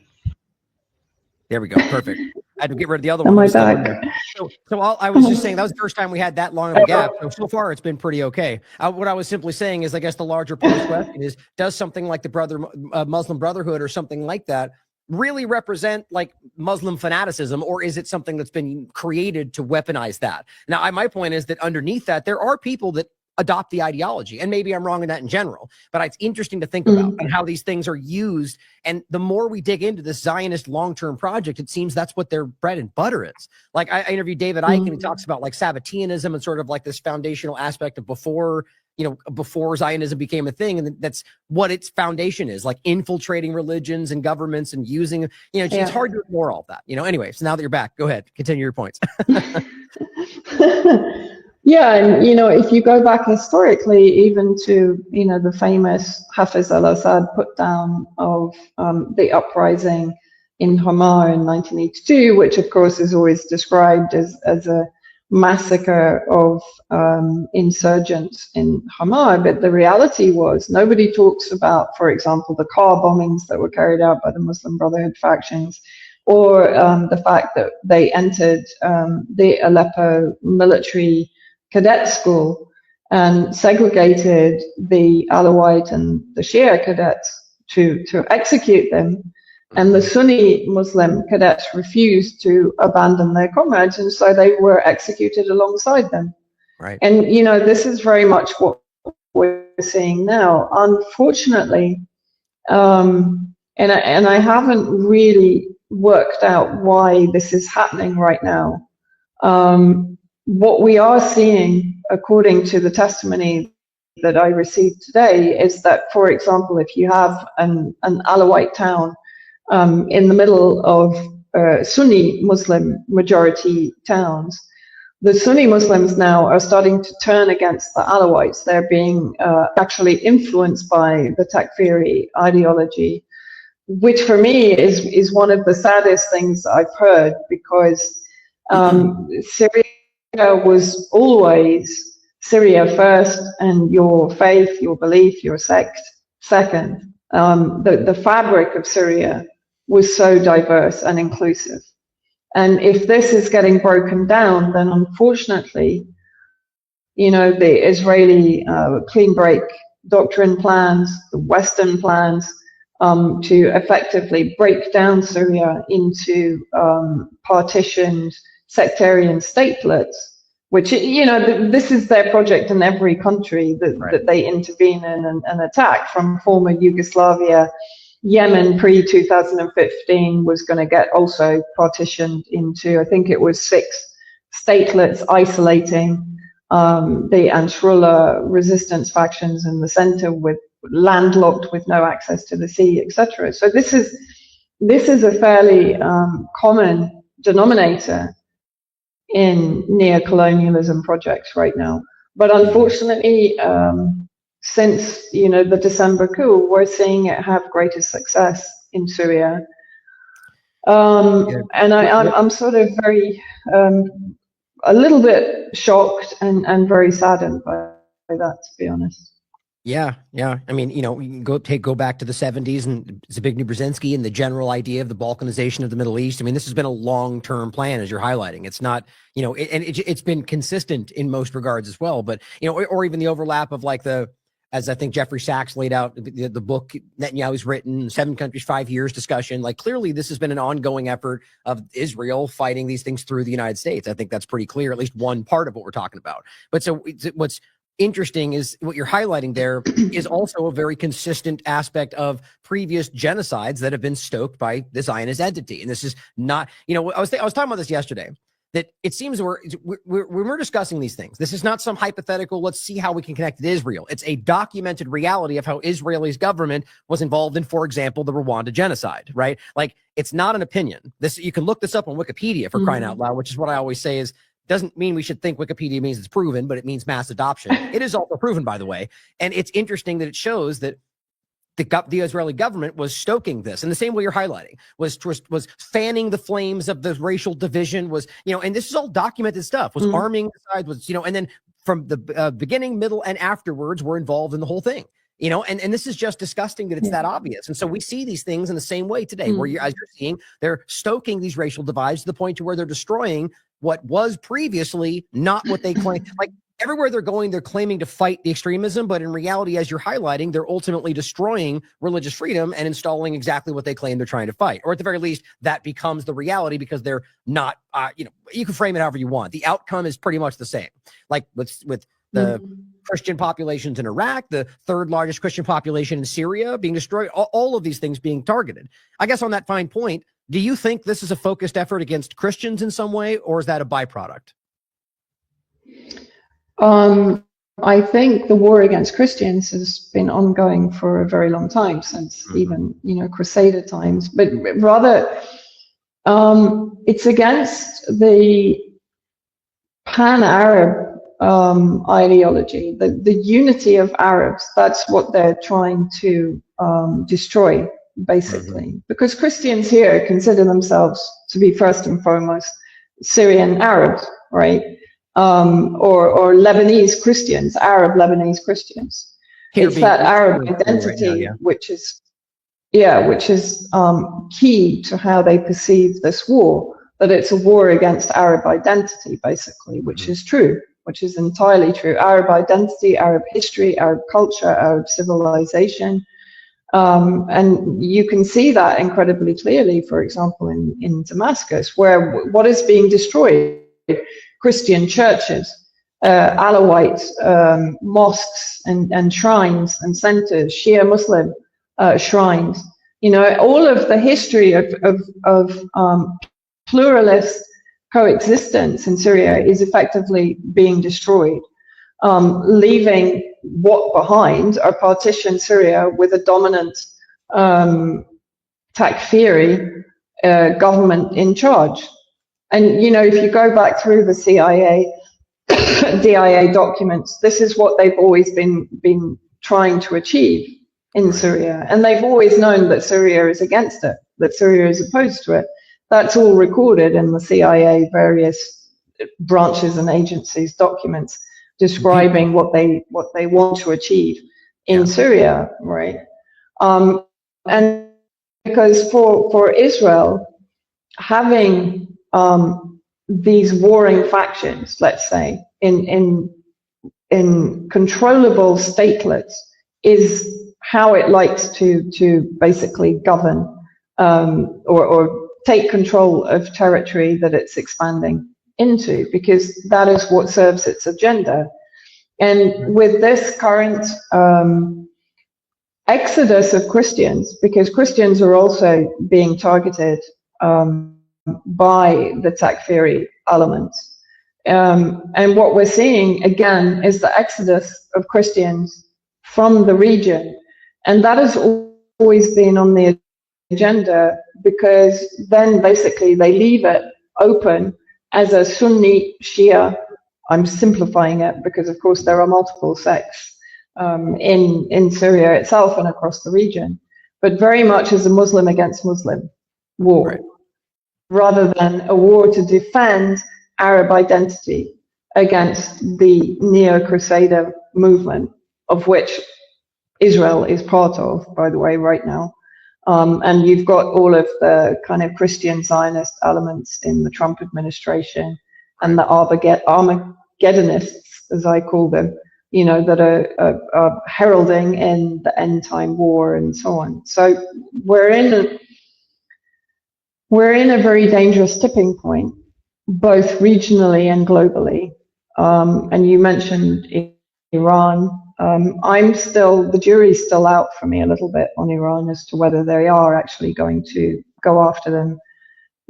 There we go. Perfect. I had to get rid of the other one. Am I back? So I was just saying that was the first time we had that long of a gap. So far, it's been pretty okay. What I was simply saying is, I guess the larger question is, does something like the Muslim Brotherhood or something like that really represent Muslim fanaticism, or is it something that's been created to weaponize that? Now, my point is that underneath that, there are people that adopt the ideology, and maybe I'm wrong in that in general, but it's interesting to think about and how these things are used. And the more we dig into this Zionist long-term project, it seems that's what their bread and butter is. I interviewed David Icke, and he talks about Sabbateanism and sort of this foundational aspect of before Zionism became a thing, and that's what its foundation is, infiltrating religions and governments and using, it's hard to ignore all that, Anyway, so now that you're back, go ahead, continue your points. Yeah, and if you go back historically, even to the famous Hafiz al-Assad put down of the uprising in Hama in 1982, which of course is always described as a massacre of insurgents in Hama, but the reality was nobody talks about, for example, the car bombings that were carried out by the Muslim Brotherhood factions, or the fact that they entered the Aleppo military cadet school and segregated the Alawite and the Shia cadets to execute them. And the Sunni Muslim cadets refused to abandon their comrades, and so they were executed alongside them. Right. And, this is very much what we're seeing now. Unfortunately, and I haven't really worked out why this is happening right now. What we are seeing, according to the testimony that I received today, is that, for example, if you have an Alawite town in the middle of Sunni Muslim majority towns, the Sunni Muslims now are starting to turn against the Alawites. They're being actually influenced by the Takfiri ideology, which for me is one of the saddest things I've heard, because Syria was always Syria first, and your faith, your belief, your sect second. The fabric of Syria was so diverse and inclusive. And if this is getting broken down, then unfortunately, the Israeli clean break doctrine plans, the Western plans to effectively break down Syria into partitioned sectarian statelets, which, this is their project in every country that they intervene in and attack. From former Yugoslavia, Yemen pre-2015 was going to get also partitioned into, I think it was 6 statelets, isolating the Ansarullah resistance factions in the center, with landlocked with no access to the sea, etc. So this is a fairly common denominator in neo-colonialism projects right now. But unfortunately, since the December coup, we're seeing it have greater success in Syria. And I'm sort of very a little bit shocked and very saddened by that, to be honest. Yeah. I mean, we can go back to the 70s and Zbigniew Brzezinski and the general idea of the Balkanization of the Middle East. I mean, this has been a long-term plan, as you're highlighting. It's not, it's been consistent in most regards as well. But or even the overlap of as I think Jeffrey Sachs laid out, the book Netanyahu's written, 7 countries, 5 years discussion. Clearly, this has been an ongoing effort of Israel fighting these things through the United States. I think that's pretty clear, at least one part of what we're talking about. But so what's interesting is what you're highlighting there is also a very consistent aspect of previous genocides that have been stoked by the Zionist entity. And this is not, I was talking about this yesterday, that it seems when we're discussing these things, this is not some hypothetical, let's see how we can connect it to Israel. It's a documented reality of how Israel's government was involved in, for example, the Rwanda genocide, right? It's not an opinion. You can look this up on Wikipedia, for crying out loud, which is what I always say is, doesn't mean we should think Wikipedia means it's proven, but it means mass adoption. It is also proven, by the way. And it's interesting that it shows that the Israeli government was stoking this in the same way you're highlighting, was fanning the flames of the racial division, and this is all documented stuff, was arming the side, and then from the beginning, middle, and afterwards were involved in the whole thing. And this is just disgusting that it's that obvious. And so we see these things in the same way today, where as you're seeing, they're stoking these racial divides to the point to where they're destroying what was previously not what they claim. Everywhere they're going, they're claiming to fight the extremism, but in reality, as you're highlighting, they're ultimately destroying religious freedom and installing exactly what they claim they're trying to fight. Or at the very least, that becomes the reality because they're not, you can frame it however you want. The outcome is pretty much the same. With the Christian populations in Iraq, the 3rd largest Christian population in Syria being destroyed, all of these things being targeted. I guess on that fine point, do you think this is a focused effort against Christians in some way, or is that a byproduct? I think the war against Christians has been ongoing for a very long time, since even, Crusader times, but rather it's against the pan-Arab ideology, the unity of Arabs. That's what they're trying to destroy, basically, because Christians here consider themselves to be first and foremost Syrian Arabs, right? Or Lebanese Christians, Arab Lebanese Christians. It's that Arab identity, which is key to how they perceive this war, that it's a war against Arab identity, basically, which is true, which is entirely true. Arab identity, Arab history, Arab culture, Arab civilization. And you can see that incredibly clearly, for example, in Damascus, where what is being destroyed? Christian churches, Alawite mosques and shrines and centers, Shia Muslim shrines. All of the history of pluralist coexistence in Syria is effectively being destroyed, leaving what behind a partitioned Syria with a dominant Takfiri government in charge. And, if you go back through the CIA, DIA documents, this is what they've always been trying to achieve in Syria. And they've always known that Syria is against it, that Syria is opposed to it. That's all recorded in the CIA various branches and agencies documents describing what they want to achieve in Syria, right? And because for Israel, having these warring factions, let's say, in controllable statelets is how it likes to basically govern or take control of territory that it's expanding into, because that is what serves its agenda. And with this current exodus of Christians, because Christians are also being targeted by the Takfiri elements. And what we're seeing, again, is the exodus of Christians from the region. And that has always been on the agenda, because then basically they leave it open as a Sunni Shia, I'm simplifying it because, of course, there are multiple sects in Syria itself and across the region, but very much as a Muslim against Muslim war, Right. rather than a war to defend Arab identity against the neo-Crusader movement, of which Israel is part of, by the way, right now. And you've got all of the kind of Christian Zionist elements in the Trump administration and the Armageddonists, as I call them, that are heralding in the end time war and so on. So we're in a very dangerous tipping point, both regionally and globally. And you mentioned Iran. The jury's still out for me a little bit on Iran as to whether they are actually going to go after them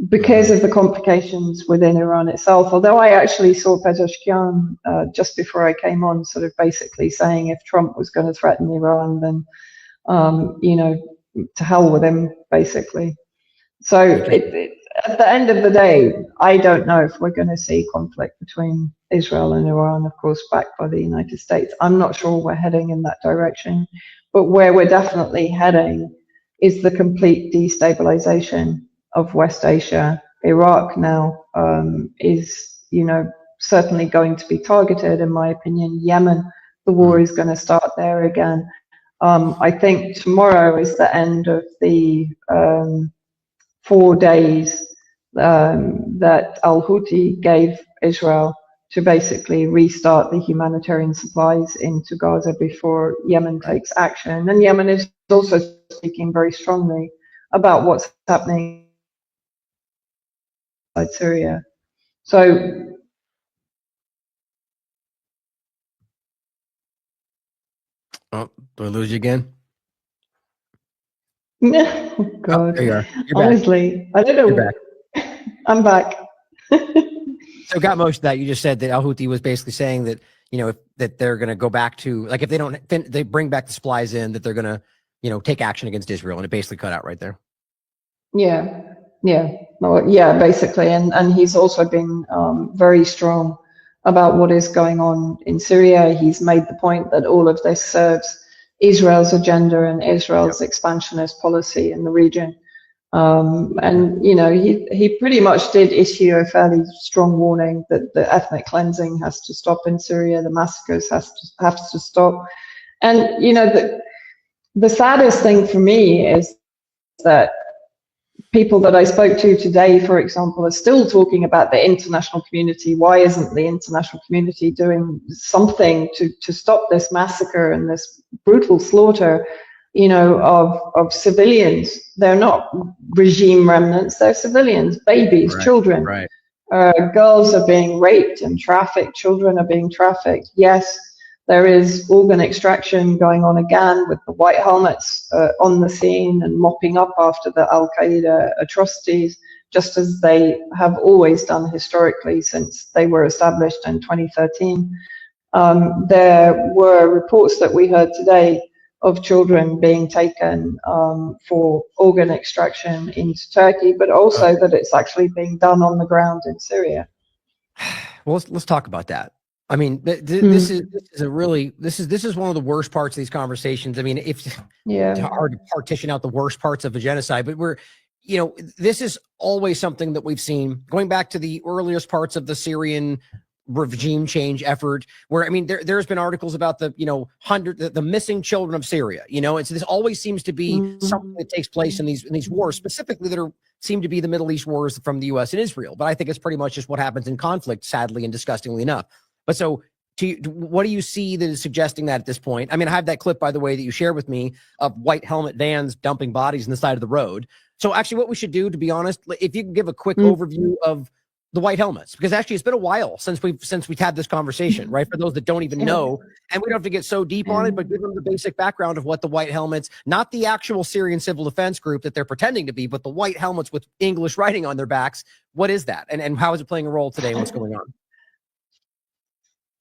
because of the complications within Iran itself. Although I actually saw Pezeshkian just before I came on, sort of basically saying if Trump was going to threaten Iran, then to hell with him, basically. So at the end of the day, I don't know if we're going to see conflict between Israel and Iran, of course, backed by the United States. I'm not sure we're heading in that direction, but where we're definitely heading is the complete destabilization of West Asia. Iraq now is, certainly going to be targeted, in my opinion. Yemen, the war is going to start there again. I think tomorrow is the end of the 4 days that al-Houthi gave Israel to basically restart the humanitarian supplies into Gaza before Yemen takes action. And Yemen is also speaking very strongly about what's happening inside Syria. So Oh, do I lose you again? oh God. Oh, there you are. You're Honestly, back. I don't know. You're back. I'm back. So got most of that. You just said that al-Houthi was basically saying that, that they're going to go back to, like, if they bring back the supplies in, that they're going to, take action against Israel. And it basically cut out right there. Yeah. Well, yeah, basically. And he's also been very strong about what is going on in Syria. He's made the point that all of this serves Israel's agenda and Israel's expansionist policy in the region. And he pretty much did issue a fairly strong warning that the ethnic cleansing has to stop in Syria, the massacres have to stop. And the saddest thing for me is that people that I spoke to today, for example, are still talking about the international community. Why isn't the international community doing something to stop this massacre and this brutal slaughter, of civilians? They're not regime remnants, they're civilians, babies, children. Right. Girls are being raped and trafficked, children are being trafficked. Yes, there is organ extraction going on again with the white helmets on the scene and mopping up after the Al-Qaeda atrocities, just as they have always done historically since they were established in 2013. There were reports that we heard today of children being taken for organ extraction into Turkey, but also that it's actually being done on the ground in Syria. Well, let's talk about that. I mean, this is one of the worst parts of these conversations. I mean, it's hard to partition out the worst parts of a genocide, but this is always something that we've seen going back to the earliest parts of the Syrian regime change effort, where, I mean, there's been articles about the missing children of Syria, and so this always seems to be something that takes place in these wars, specifically that seem to be the Middle East wars from the US and Israel. But I think it's pretty much just what happens in conflict, sadly and disgustingly enough. But so what do you see that is suggesting that at this point? I mean, I have that clip, by the way, that you shared with me of white helmet vans dumping bodies on the side of the road. So actually what we should do, to be honest, if you can give a quick overview of the white helmets, because actually it's been a while since we've had this conversation, right? For those that don't even know, and we don't have to get so deep on it, but give them the basic background of what the white helmets, not the actual Syrian civil defense group that they're pretending to be, but the white helmets with English writing on their backs. What is that? And how is it playing a role today and what's going on?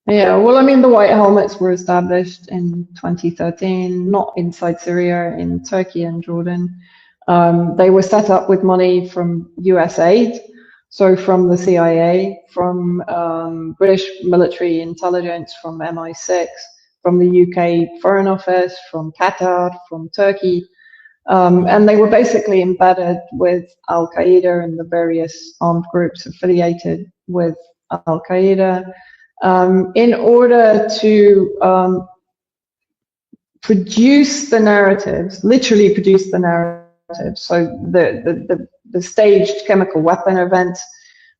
Yeah, well, I mean, the white helmets were established in 2013, not inside Syria, in Turkey and Jordan. They were set up with money from US aid. So from the CIA, from British military intelligence, from MI6, from the UK Foreign Office, from Qatar, from Turkey. And they were basically embedded with Al Qaeda and the various armed groups affiliated with Al Qaeda in order to produce the narratives, literally produce the narratives. So the staged chemical weapon events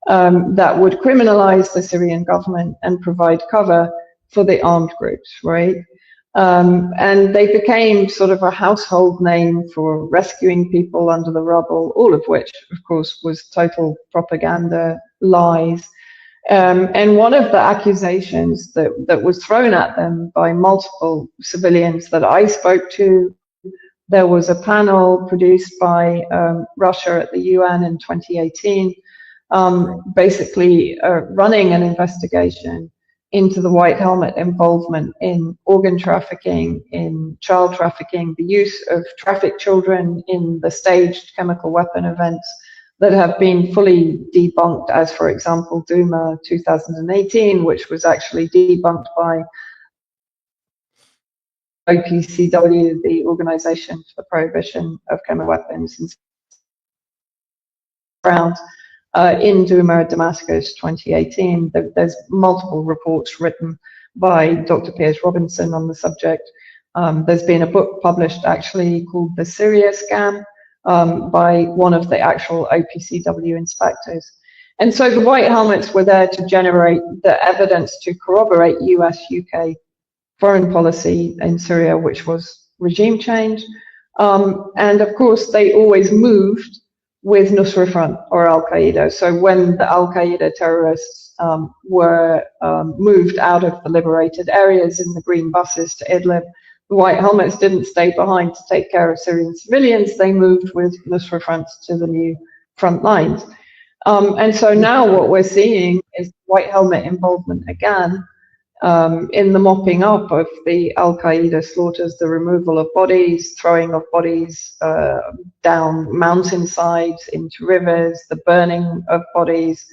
that would criminalize the Syrian government and provide cover for the armed groups, right? And they became sort of a household name for rescuing people under the rubble, all of which, of course, was total propaganda, lies. And one of the accusations that was thrown at them by multiple civilians that I spoke to, there was a panel produced by Russia at the UN in 2018, basically running an investigation into the White Helmet involvement in organ trafficking, in child trafficking, the use of trafficked children in the staged chemical weapon events that have been fully debunked, as for example, Duma 2018, which was actually debunked by OPCW, the Organization for the Prohibition of Chemical Weapons, and ground in Duma, Damascus 2018. There's multiple reports written by Dr. Piers Robinson on the subject. There's been a book published actually called The Syria Scam by one of the actual OPCW inspectors. And so the White Helmets were there to generate the evidence to corroborate US-UK foreign policy in Syria, which was regime change. And of course, they always moved with Nusra Front or Al Qaeda. So when the Al Qaeda terrorists were moved out of the liberated areas in the green buses to Idlib, the White Helmets didn't stay behind to take care of Syrian civilians. They moved with Nusra Front to the new front lines. And so now what we're seeing is White Helmet involvement again in the mopping up of the Al Qaeda slaughters, the removal of bodies, throwing of bodies down mountainsides into rivers, the burning of bodies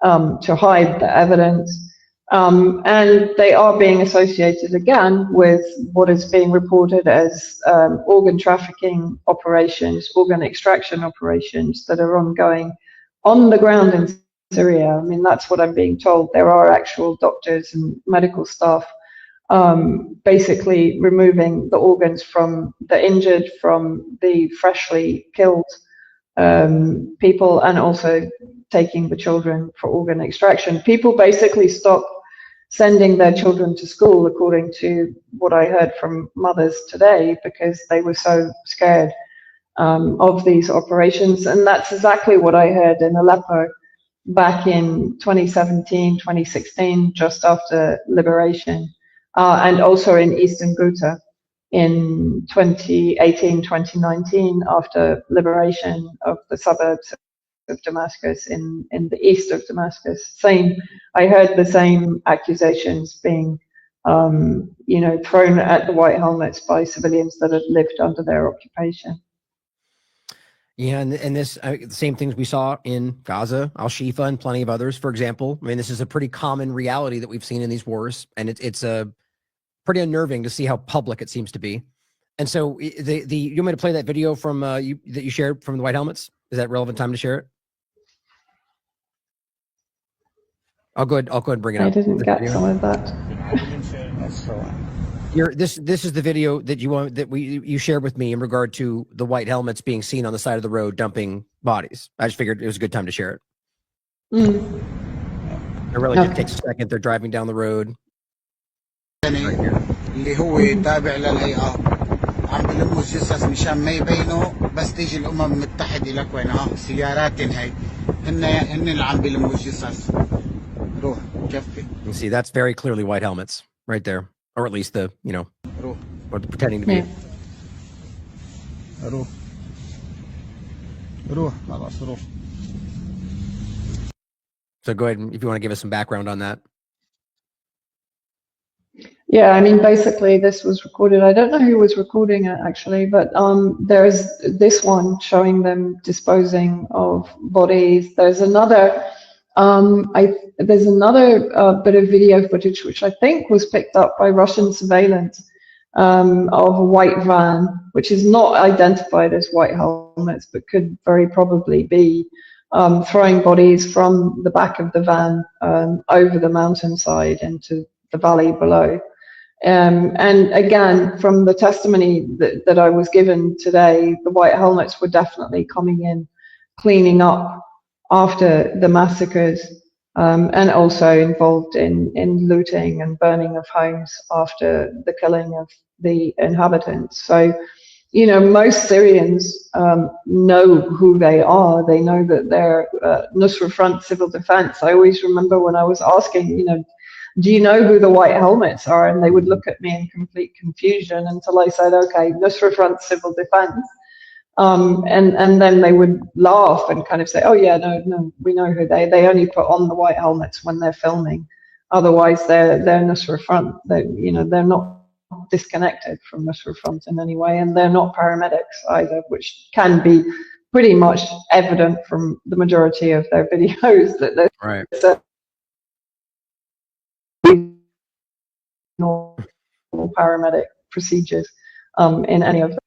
to hide the evidence. And they are being associated again with what is being reported as organ trafficking operations, organ extraction operations that are ongoing on the ground in Syria. I mean, that's what I'm being told. There are actual doctors and medical staff basically removing the organs from the injured, from the freshly killed people, and also taking the children for organ extraction. People basically stopped sending their children to school, according to what I heard from mothers today, because they were so scared of these operations. And that's exactly what I heard in Aleppo back in 2017, 2016, just after liberation, and also in Eastern Ghouta in 2018, 2019, after liberation of the suburbs of Damascus in the east of Damascus. I heard the same accusations being, thrown at the White Helmets by civilians that had lived under their occupation. Yeah, and this same things we saw in Gaza, Al-Shifa, and plenty of others. For example, I mean, this is a pretty common reality that we've seen in these wars, and it's pretty unnerving to see how public it seems to be. And so, you want me to play that video from that you shared from the White Helmets? Is that relevant time to share it? I'll go ahead and bring it up. I didn't get some of that. This is the video that you shared with me in regard to the White Helmets being seen on the side of the road dumping bodies. I just figured it was a good time to share it. It really just takes a second. They're driving down the road. اللي هو تابع للهيئة عم بلموا الجثث مشان ما يبينوا بس تيجي الأمم المتحدة لك وين سياراتن هي هن اللي عم بلموا الجثث روح كفي. You see, that's very clearly White Helmets right there, or at least the what they're pretending to be. روح خلاص روح. So go ahead, if you want to give us some background on that. Yeah, I mean, basically, this was recorded. I don't know who was recording it actually, but there's this one showing them disposing of bodies. There's another, there's another bit of video footage which I think was picked up by Russian surveillance of a white van, which is not identified as white helmets, but could very probably be throwing bodies from the back of the van over the mountainside into the valley below. And again, from the testimony that I was given today, the white helmets were definitely coming in, cleaning up after the massacres, and also involved in looting and burning of homes after the killing of the inhabitants. So, you know, most Syrians know who they are. They know that they're Nusra Front Civil Defense. I always remember when I was asking, you know, do you know who the white helmets are? And they would look at me in complete confusion until I said, okay, Nusra Front Civil Defense. And then they would laugh and kind of say, oh yeah, no, we know who they only put on the white helmets when they're filming. Otherwise they're Nusra Front. You know, they're not disconnected from Nusra Front in any way, and they're not paramedics either, which can be pretty much evident from the majority of their videos that they're Right. normal paramedic procedures in any of them.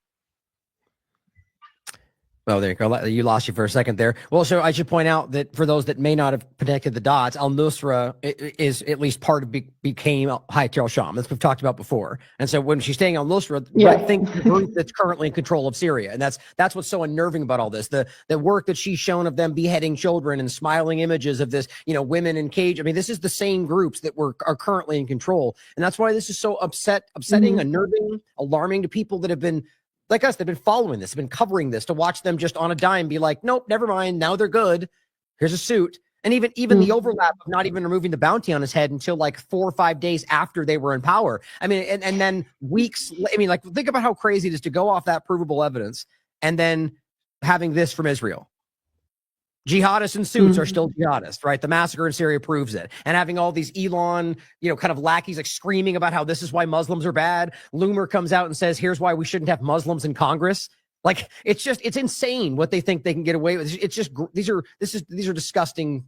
Oh, there you go. You lost you for a second there. Well, so I should point out that for those that may not have connected the dots, al-Nusra is at least part of became Hayat al-Sham. That's what we've talked about before. And so when she's staying al-Nusra, Yeah. I think the group that's currently in control of Syria. And that's what's so unnerving about all this. The work that she's shown of them beheading children and smiling images of this, you know, women in cage. I mean, this is the same groups that are currently in control. And that's why this is so upsetting, unnerving, alarming to people that have been like us, they've been following this, have been covering this, to watch them just on a dime be like, nope, never mind. Now they're good. Here's a suit. And even the overlap of not even removing the bounty on his head until like 4 or 5 days after they were in power. I mean, and then weeks. I mean, like, think about how crazy it is to go off that provable evidence and then having this from Israel. Jihadists in suits are still jihadists, right? The massacre in Syria proves it. And having all these Elon, you know, kind of lackeys like screaming about how this is why Muslims are bad. Loomer comes out and says, here's why we shouldn't have Muslims in Congress. Like, it's insane what they think they can get away with. It's just, these are disgusting.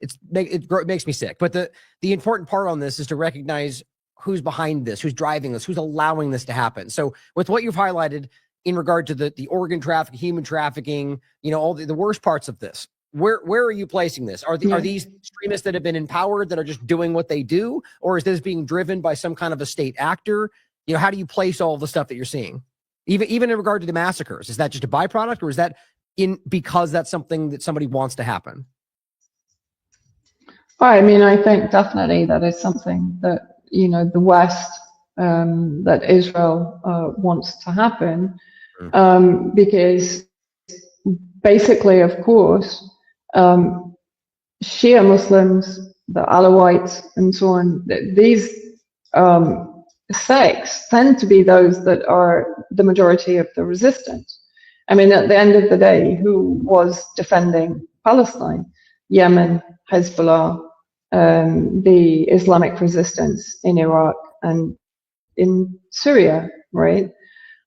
It makes me sick. But the important part on this is to recognize who's behind this, who's driving this, who's allowing this to happen. So with what you've highlighted in regard to the organ trafficking, human trafficking, you know, all the worst parts of this, where are you placing this? Are these extremists that have been empowered that are just doing what they do, or is this being driven by some kind of a state actor? You know, how do you place all the stuff that you're seeing, even in regard to the massacres? Is that just a byproduct, or is that because that's something that somebody wants to happen? I mean, I think definitely that is something that, you know, the West, that Israel wants to happen, because basically, of course, Shia Muslims, the Alawites, and so on, these sects tend to be those that are the majority of the resistance. I mean, at the end of the day, who was defending Palestine? Yemen, Hezbollah, the Islamic resistance in Iraq and in Syria, right?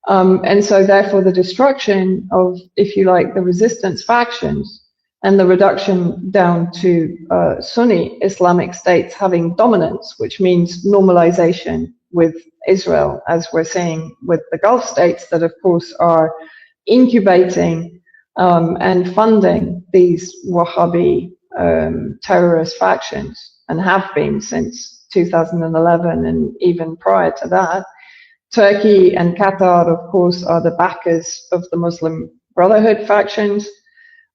And so therefore the destruction of, if you like, the resistance factions and the reduction down to Sunni Islamic states having dominance, which means normalization with Israel, as we're seeing with the Gulf states that, of course, are incubating and funding these Wahhabi terrorist factions, and have been since 2011 and even prior to that. Turkey and Qatar, of course, are the backers of the Muslim Brotherhood factions.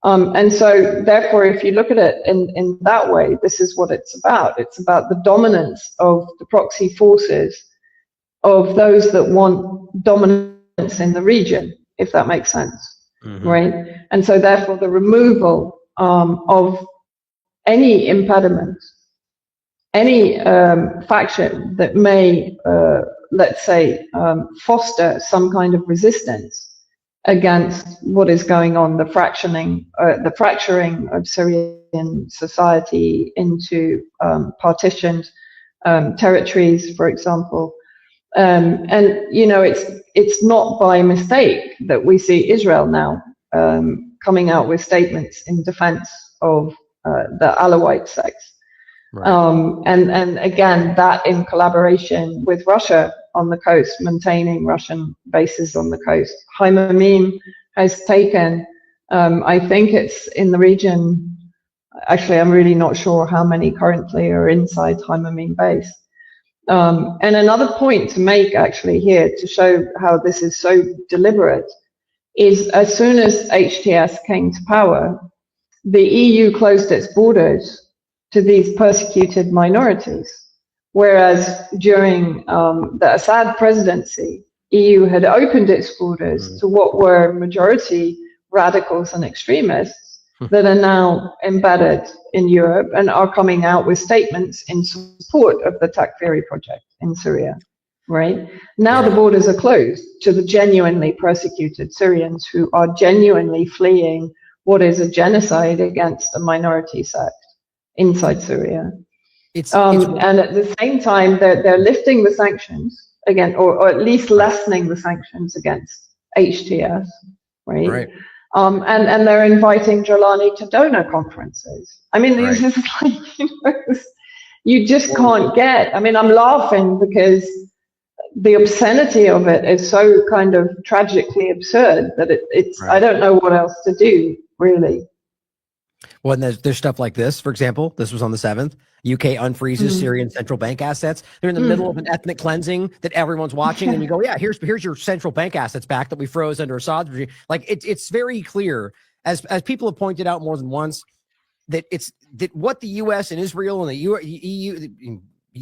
And so, therefore, if you look at it in that way, this is what it's about. It's about the dominance of the proxy forces of those that want dominance in the region, if that makes sense, right? And so, therefore, the removal of any impediment, any faction that may, let's say, foster some kind of resistance against what is going on, the fracturing of Syrian society into partitioned territories, for example, And it's not by mistake that we see Israel now coming out with statements in defense of the Alawite sects. Right. And again, that in collaboration with Russia on the coast, maintaining Russian bases on the coast. Hamimim has taken, I think it's in the region, actually I'm really not sure how many currently are inside Hamimim base. And another point to make actually here to show how this is so deliberate is as soon as HTS came to power, the EU closed its borders to these persecuted minorities, whereas during the Assad presidency, EU had opened its borders to what were majority radicals and extremists that are now embedded in Europe and are coming out with statements in support of the Takfiri project in Syria, right? Now the borders are closed to the genuinely persecuted Syrians who are genuinely fleeing what is a genocide against a minority sect inside Syria. And at the same time, they're lifting the sanctions again, or at least lessening the sanctions against HTS, right? And they're inviting Jolani to donor conferences. I mean, this is like, you just can't get. I mean, I'm laughing because the obscenity of it is so kind of tragically absurd that it's. I don't know what else to do, really. Well, and there's stuff like this. For example, this was on the 7th. UK unfreezes Syrian central bank assets. They're in the middle of an ethnic cleansing that everyone's watching, and you go, "Yeah, here's your central bank assets back that we froze under Assad's regime." Like it's very clear, as people have pointed out more than once, that what the US and Israel and the EU,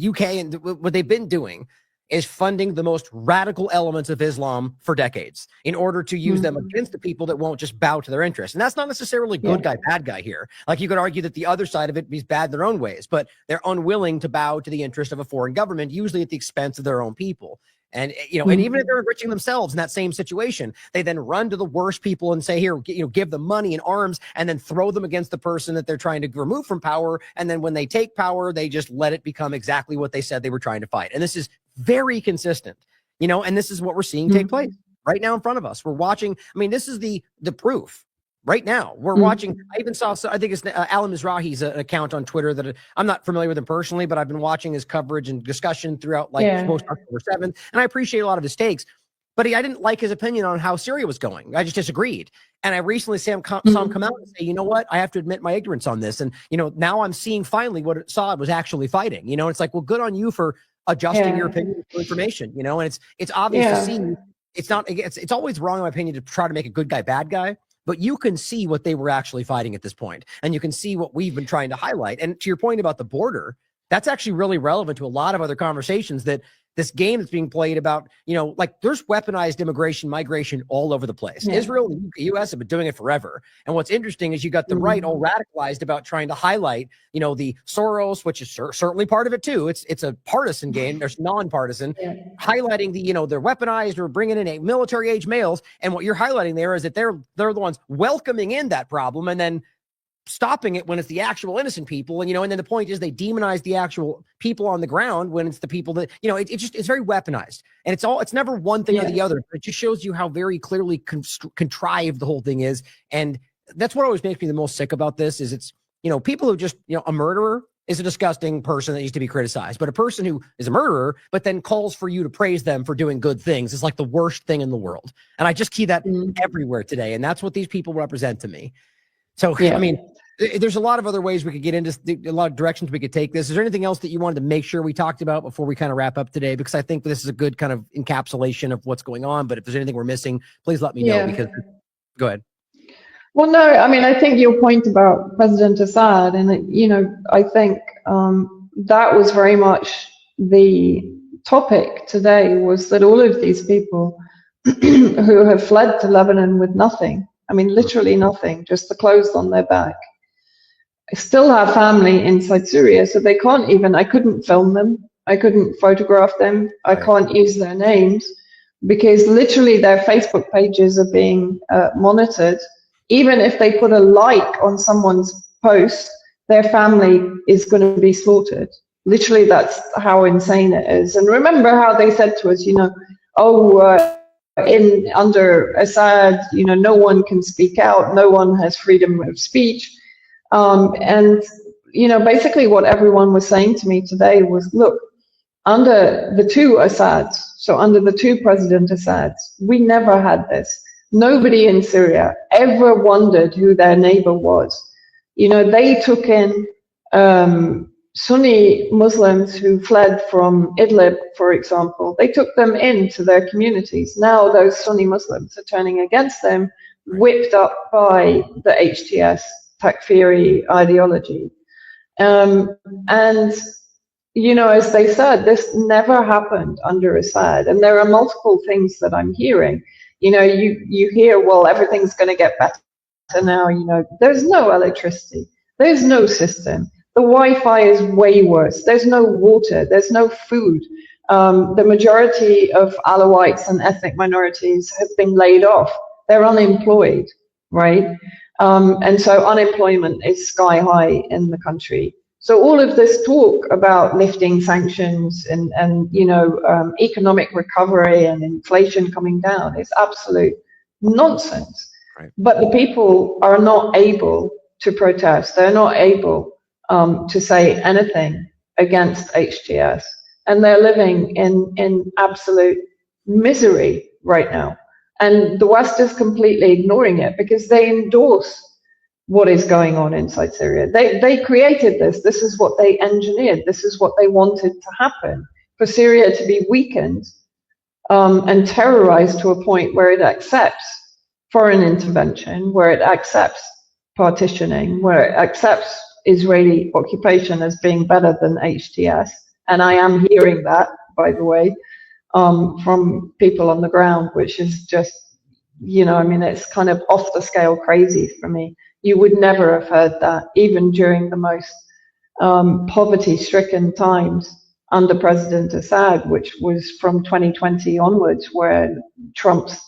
UK, and what they've been doing is funding the most radical elements of Islam for decades in order to use them against the people that won't just bow to their interests. And that's not necessarily good guy, bad guy here. Like you could argue that the other side of it is bad in their own ways, but they're unwilling to bow to the interest of a foreign government, usually at the expense of their own people. And, and even if they're enriching themselves in that same situation, they then run to the worst people and say, here, give them money and arms, and then throw them against the person that they're trying to remove from power. And then when they take power, they just let it become exactly what they said they were trying to fight. And this is very consistent, and this is what we're seeing take place right now in front of us. We're watching. I mean, this is the proof right now. We're watching. I even saw, I think it's Alan Mizrahi's account on Twitter that I'm not familiar with him personally, but I've been watching his coverage and discussion throughout post October 7th. And I appreciate a lot of his takes, but I didn't like his opinion on how Syria was going. I just disagreed. And I recently saw him come out and say, you know what? I have to admit my ignorance on this. And, now I'm seeing finally what Assad was actually fighting. It's like, well, good on you for adjusting your opinion to information, and it's obvious to see. It's always wrong in my opinion to try to make a good guy bad guy, but you can see what they were actually fighting at this point, and you can see what we've been trying to highlight. And to your point about the border, that's actually really relevant to a lot of other conversations that this game that's being played about, like there's weaponized immigration, migration all over the place. Israel and the US have been doing it forever. And what's interesting is you got the right all radicalized about trying to highlight, the Soros, which is certainly part of it too. It's a partisan game. There's non-partisan, highlighting they're weaponized or bringing in military age males. And what you're highlighting there is that they're the ones welcoming in that problem and then stopping it when it's the actual innocent people. And, and then the point is they demonize the actual people on the ground when it's the people that, it's very weaponized, and it's never one thing or the other, but it just shows you how very clearly contrived the whole thing is. And that's what always makes me the most sick about this is it's, people who just, a murderer is a disgusting person that needs to be criticized, but a person who is a murderer, but then calls for you to praise them for doing good things is like the worst thing in the world. And I just see that everywhere today. And that's what these people represent to me. So, I mean, there's a lot of other ways we could get into, a lot of directions we could take this. Is there anything else that you wanted to make sure we talked about before we kind of wrap up today? Because I think this is a good kind of encapsulation of what's going on. But if there's anything we're missing, please let me know. Because go ahead. Well, no, I mean, I think your point about President Assad, and I think that was very much the topic today, was that all of these people who have fled to Lebanon with nothing, I mean, literally nothing, just the clothes on their back, still have family inside Syria, so they can't even, I couldn't film them, I couldn't photograph them, I can't use their names, because literally their Facebook pages are being monitored. Even if they put a like on someone's post, their family is going to be slaughtered, Literally, that's how insane it is. And remember how they said to us, in under Assad, no one can speak out, no one has freedom of speech. And basically what everyone was saying to me today was, look, under the two Assads, so under the two President Assads, we never had this. Nobody in Syria ever wondered who their neighbor was. They took in Sunni Muslims who fled from Idlib, for example. They took them into their communities. Now those Sunni Muslims are turning against them, whipped up by the HTS Takfiri ideology. And as they said, this never happened under Assad. And there are multiple things that I'm hearing. You hear, well, everything's going to get better now. There's no electricity. There's no system. The Wi-Fi is way worse. There's no water. There's no food. The majority of Alawites and ethnic minorities have been laid off. They're unemployed, right? And so unemployment is sky high in the country. So all of this talk about lifting sanctions and economic recovery and inflation coming down is absolute nonsense. Right. But the people are not able to protest. They're not able to say anything against HTS. And they're living in absolute misery right now. And the West is completely ignoring it because they endorse what is going on inside Syria. They created this. This is what they engineered. This is what they wanted to happen, for Syria to be weakened and terrorized to a point where it accepts foreign intervention, where it accepts partitioning, where it accepts Israeli occupation as being better than HTS. And I am hearing that, by the way, from people on the ground, which is just, it's kind of off the scale crazy for me. You would never have heard that, even during the most poverty-stricken times under President Assad, which was from 2020 onwards, where Trump's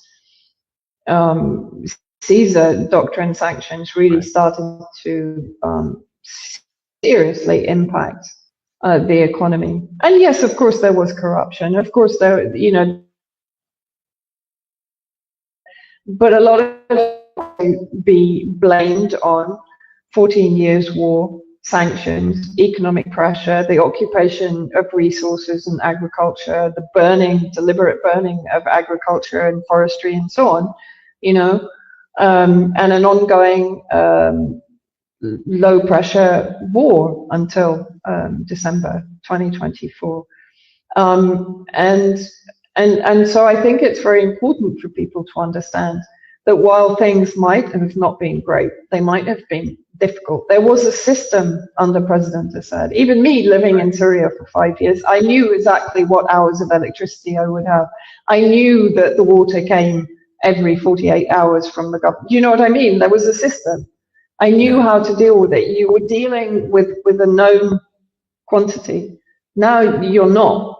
Caesar doctrine sanctions really started to seriously impact the economy. And yes, of course, there was corruption. Of course, but a lot of it be blamed on 14 years war, sanctions, economic pressure, the occupation of resources and agriculture, the deliberate burning of agriculture and forestry and so on, and an ongoing low pressure war until December 2024. And so I think it's very important for people to understand that while things might have not been great, they might have been difficult. There was a system under President Assad. Even me living in Syria for 5 years, I knew exactly what hours of electricity I would have. I knew that the water came every 48 hours from the government. You know what I mean? There was a system. I knew how to deal with it. You were dealing with a known quantity. Now you're not.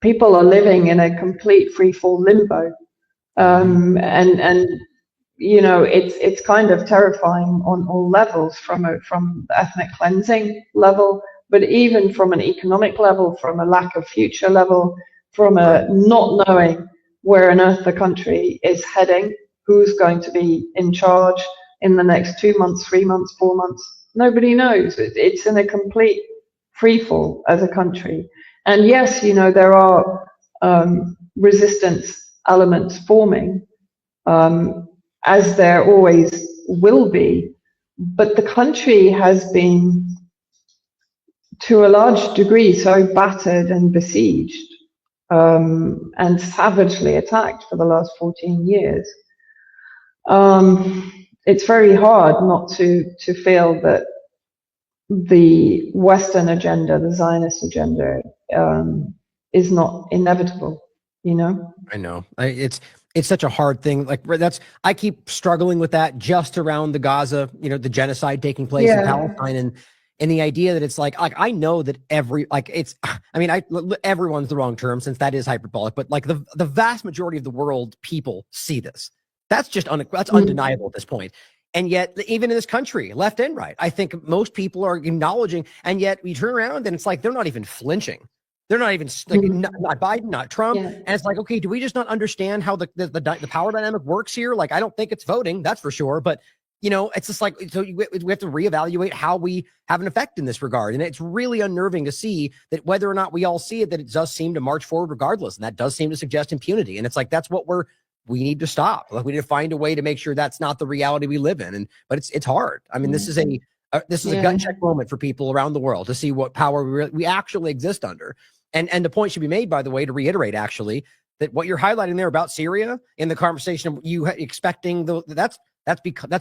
People are living in a complete free-fall limbo. It's kind of terrifying on all levels, from the ethnic cleansing level, but even from an economic level, from a lack of future level, from a not knowing where on earth the country is heading, who's going to be in charge in the next 2 months, 3 months, 4 months. Nobody knows. It's in a complete freefall as a country. And yes, there are resistance elements forming, as there always will be, but the country has been, to a large degree, so battered and besieged and savagely attacked for the last 14 years. It's very hard not to feel that the Western agenda, the Zionist agenda, is not inevitable, I know. It's such a hard thing. I keep struggling with that just around the Gaza, the genocide taking place in Palestine, and the idea that it's like I know that everyone's the wrong term, since that is hyperbolic, but like the vast majority of the world people see this. That's just that's undeniable at this point. And yet, even in this country, left and right, I think most people are acknowledging, and yet we turn around and it's like they're not even flinching. They're not even like, not Biden, not Trump. And it's like, okay, do we just not understand how the power dynamic works here? Like, I don't think it's voting, that's for sure. But, it's just like, so we have to reevaluate how we have an effect in this regard. And it's really unnerving to see that whether or not we all see it, that it does seem to march forward regardless. And that does seem to suggest impunity. And it's like, that's what we need to stop. Like, we need to find a way to make sure that's not the reality we live in. But it's hard. I mean, this is a gut check moment for people around the world to see what power we actually exist under. And the point should be made, by the way, to reiterate, actually, that what you're highlighting there about Syria in the conversation, you expecting that's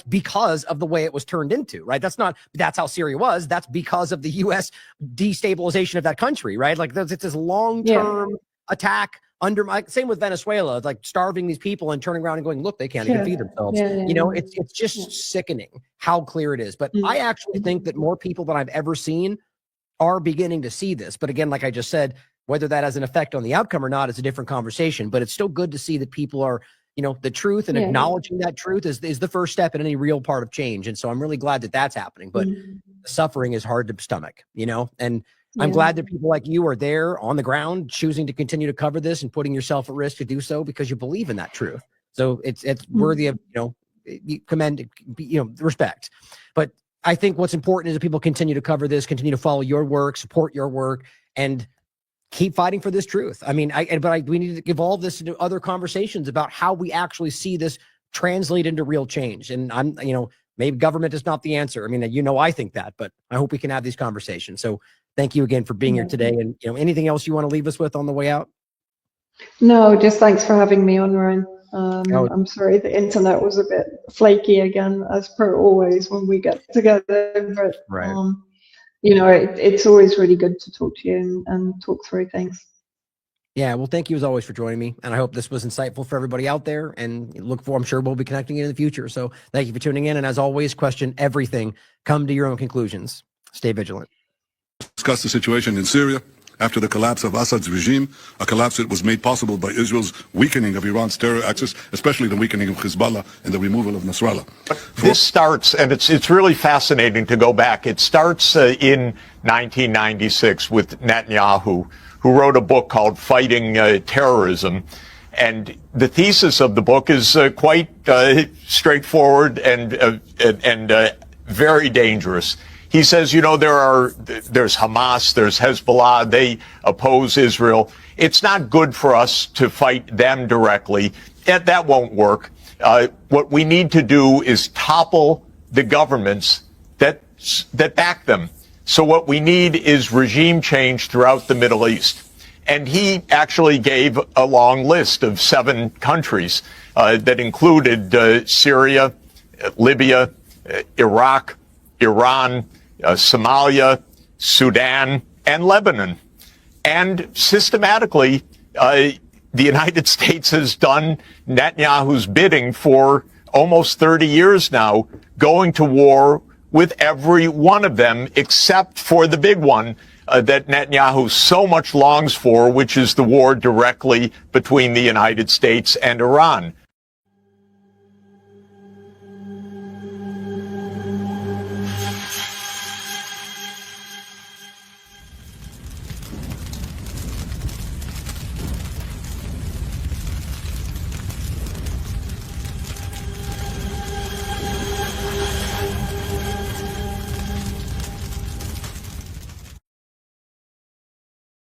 because of the way it was turned into, right? That's how Syria was. That's because of the U.S. destabilization of that country, right? Like, it's this long-term attack same with Venezuela. It's like starving these people and turning around and going, look, they can't even feed themselves. It's just sickening how clear it is. But I actually think that more people than I've ever seen are beginning to see this. But again, like I just said, whether that has an effect on the outcome or not is a different conversation. But it's still good to see that people are, the truth and acknowledging that truth is the first step in any real part of change. And so I'm really glad that that's happening. But suffering is hard to stomach, and I'm glad that people like you are there on the ground, choosing to continue to cover this and putting yourself at risk to do so because you believe in that truth. So it's worthy of, commend, respect. But I think what's important is that people continue to cover this, continue to follow your work, support your work, and keep fighting for this truth. I mean, we need to evolve this into other conversations about how we actually see this translate into real change. And maybe government is not the answer. I mean, I think that, but I hope we can have these conversations. So thank you again for being here today. And anything else you want to leave us with on the way out? No, just thanks for having me on, Ryan. I'm sorry the internet was a bit flaky again, as per always when we get together. But it's always really good to talk to you and talk through things. Yeah, well, thank you as always for joining me, and I hope this was insightful for everybody out there. And I'm sure we'll be connecting in the future. So thank you for tuning in. And as always, question everything. Come to your own conclusions. Stay vigilant. Discuss the situation in Syria after the collapse of Assad's regime, a collapse that was made possible by Israel's weakening of Iran's terror axis, especially the weakening of Hezbollah and the removal of Nasrallah. This starts, and it's really fascinating to go back. It starts in 1996 with Netanyahu, who wrote a book called Fighting Terrorism. And the thesis of the book is quite straightforward and very dangerous. He says, there's Hamas, there's Hezbollah, they oppose Israel. It's not good for us to fight them directly. That won't work. What we need to do is topple the governments that back them. So what we need is regime change throughout the Middle East. And he actually gave a long list of 7 countries that included Syria, Libya, Iraq, Iran, Somalia, Sudan, and Lebanon. And systematically, the United States has done Netanyahu's bidding for almost 30 years now, going to war with every one of them, except for the big one that Netanyahu so much longs for, which is the war directly between the United States and Iran.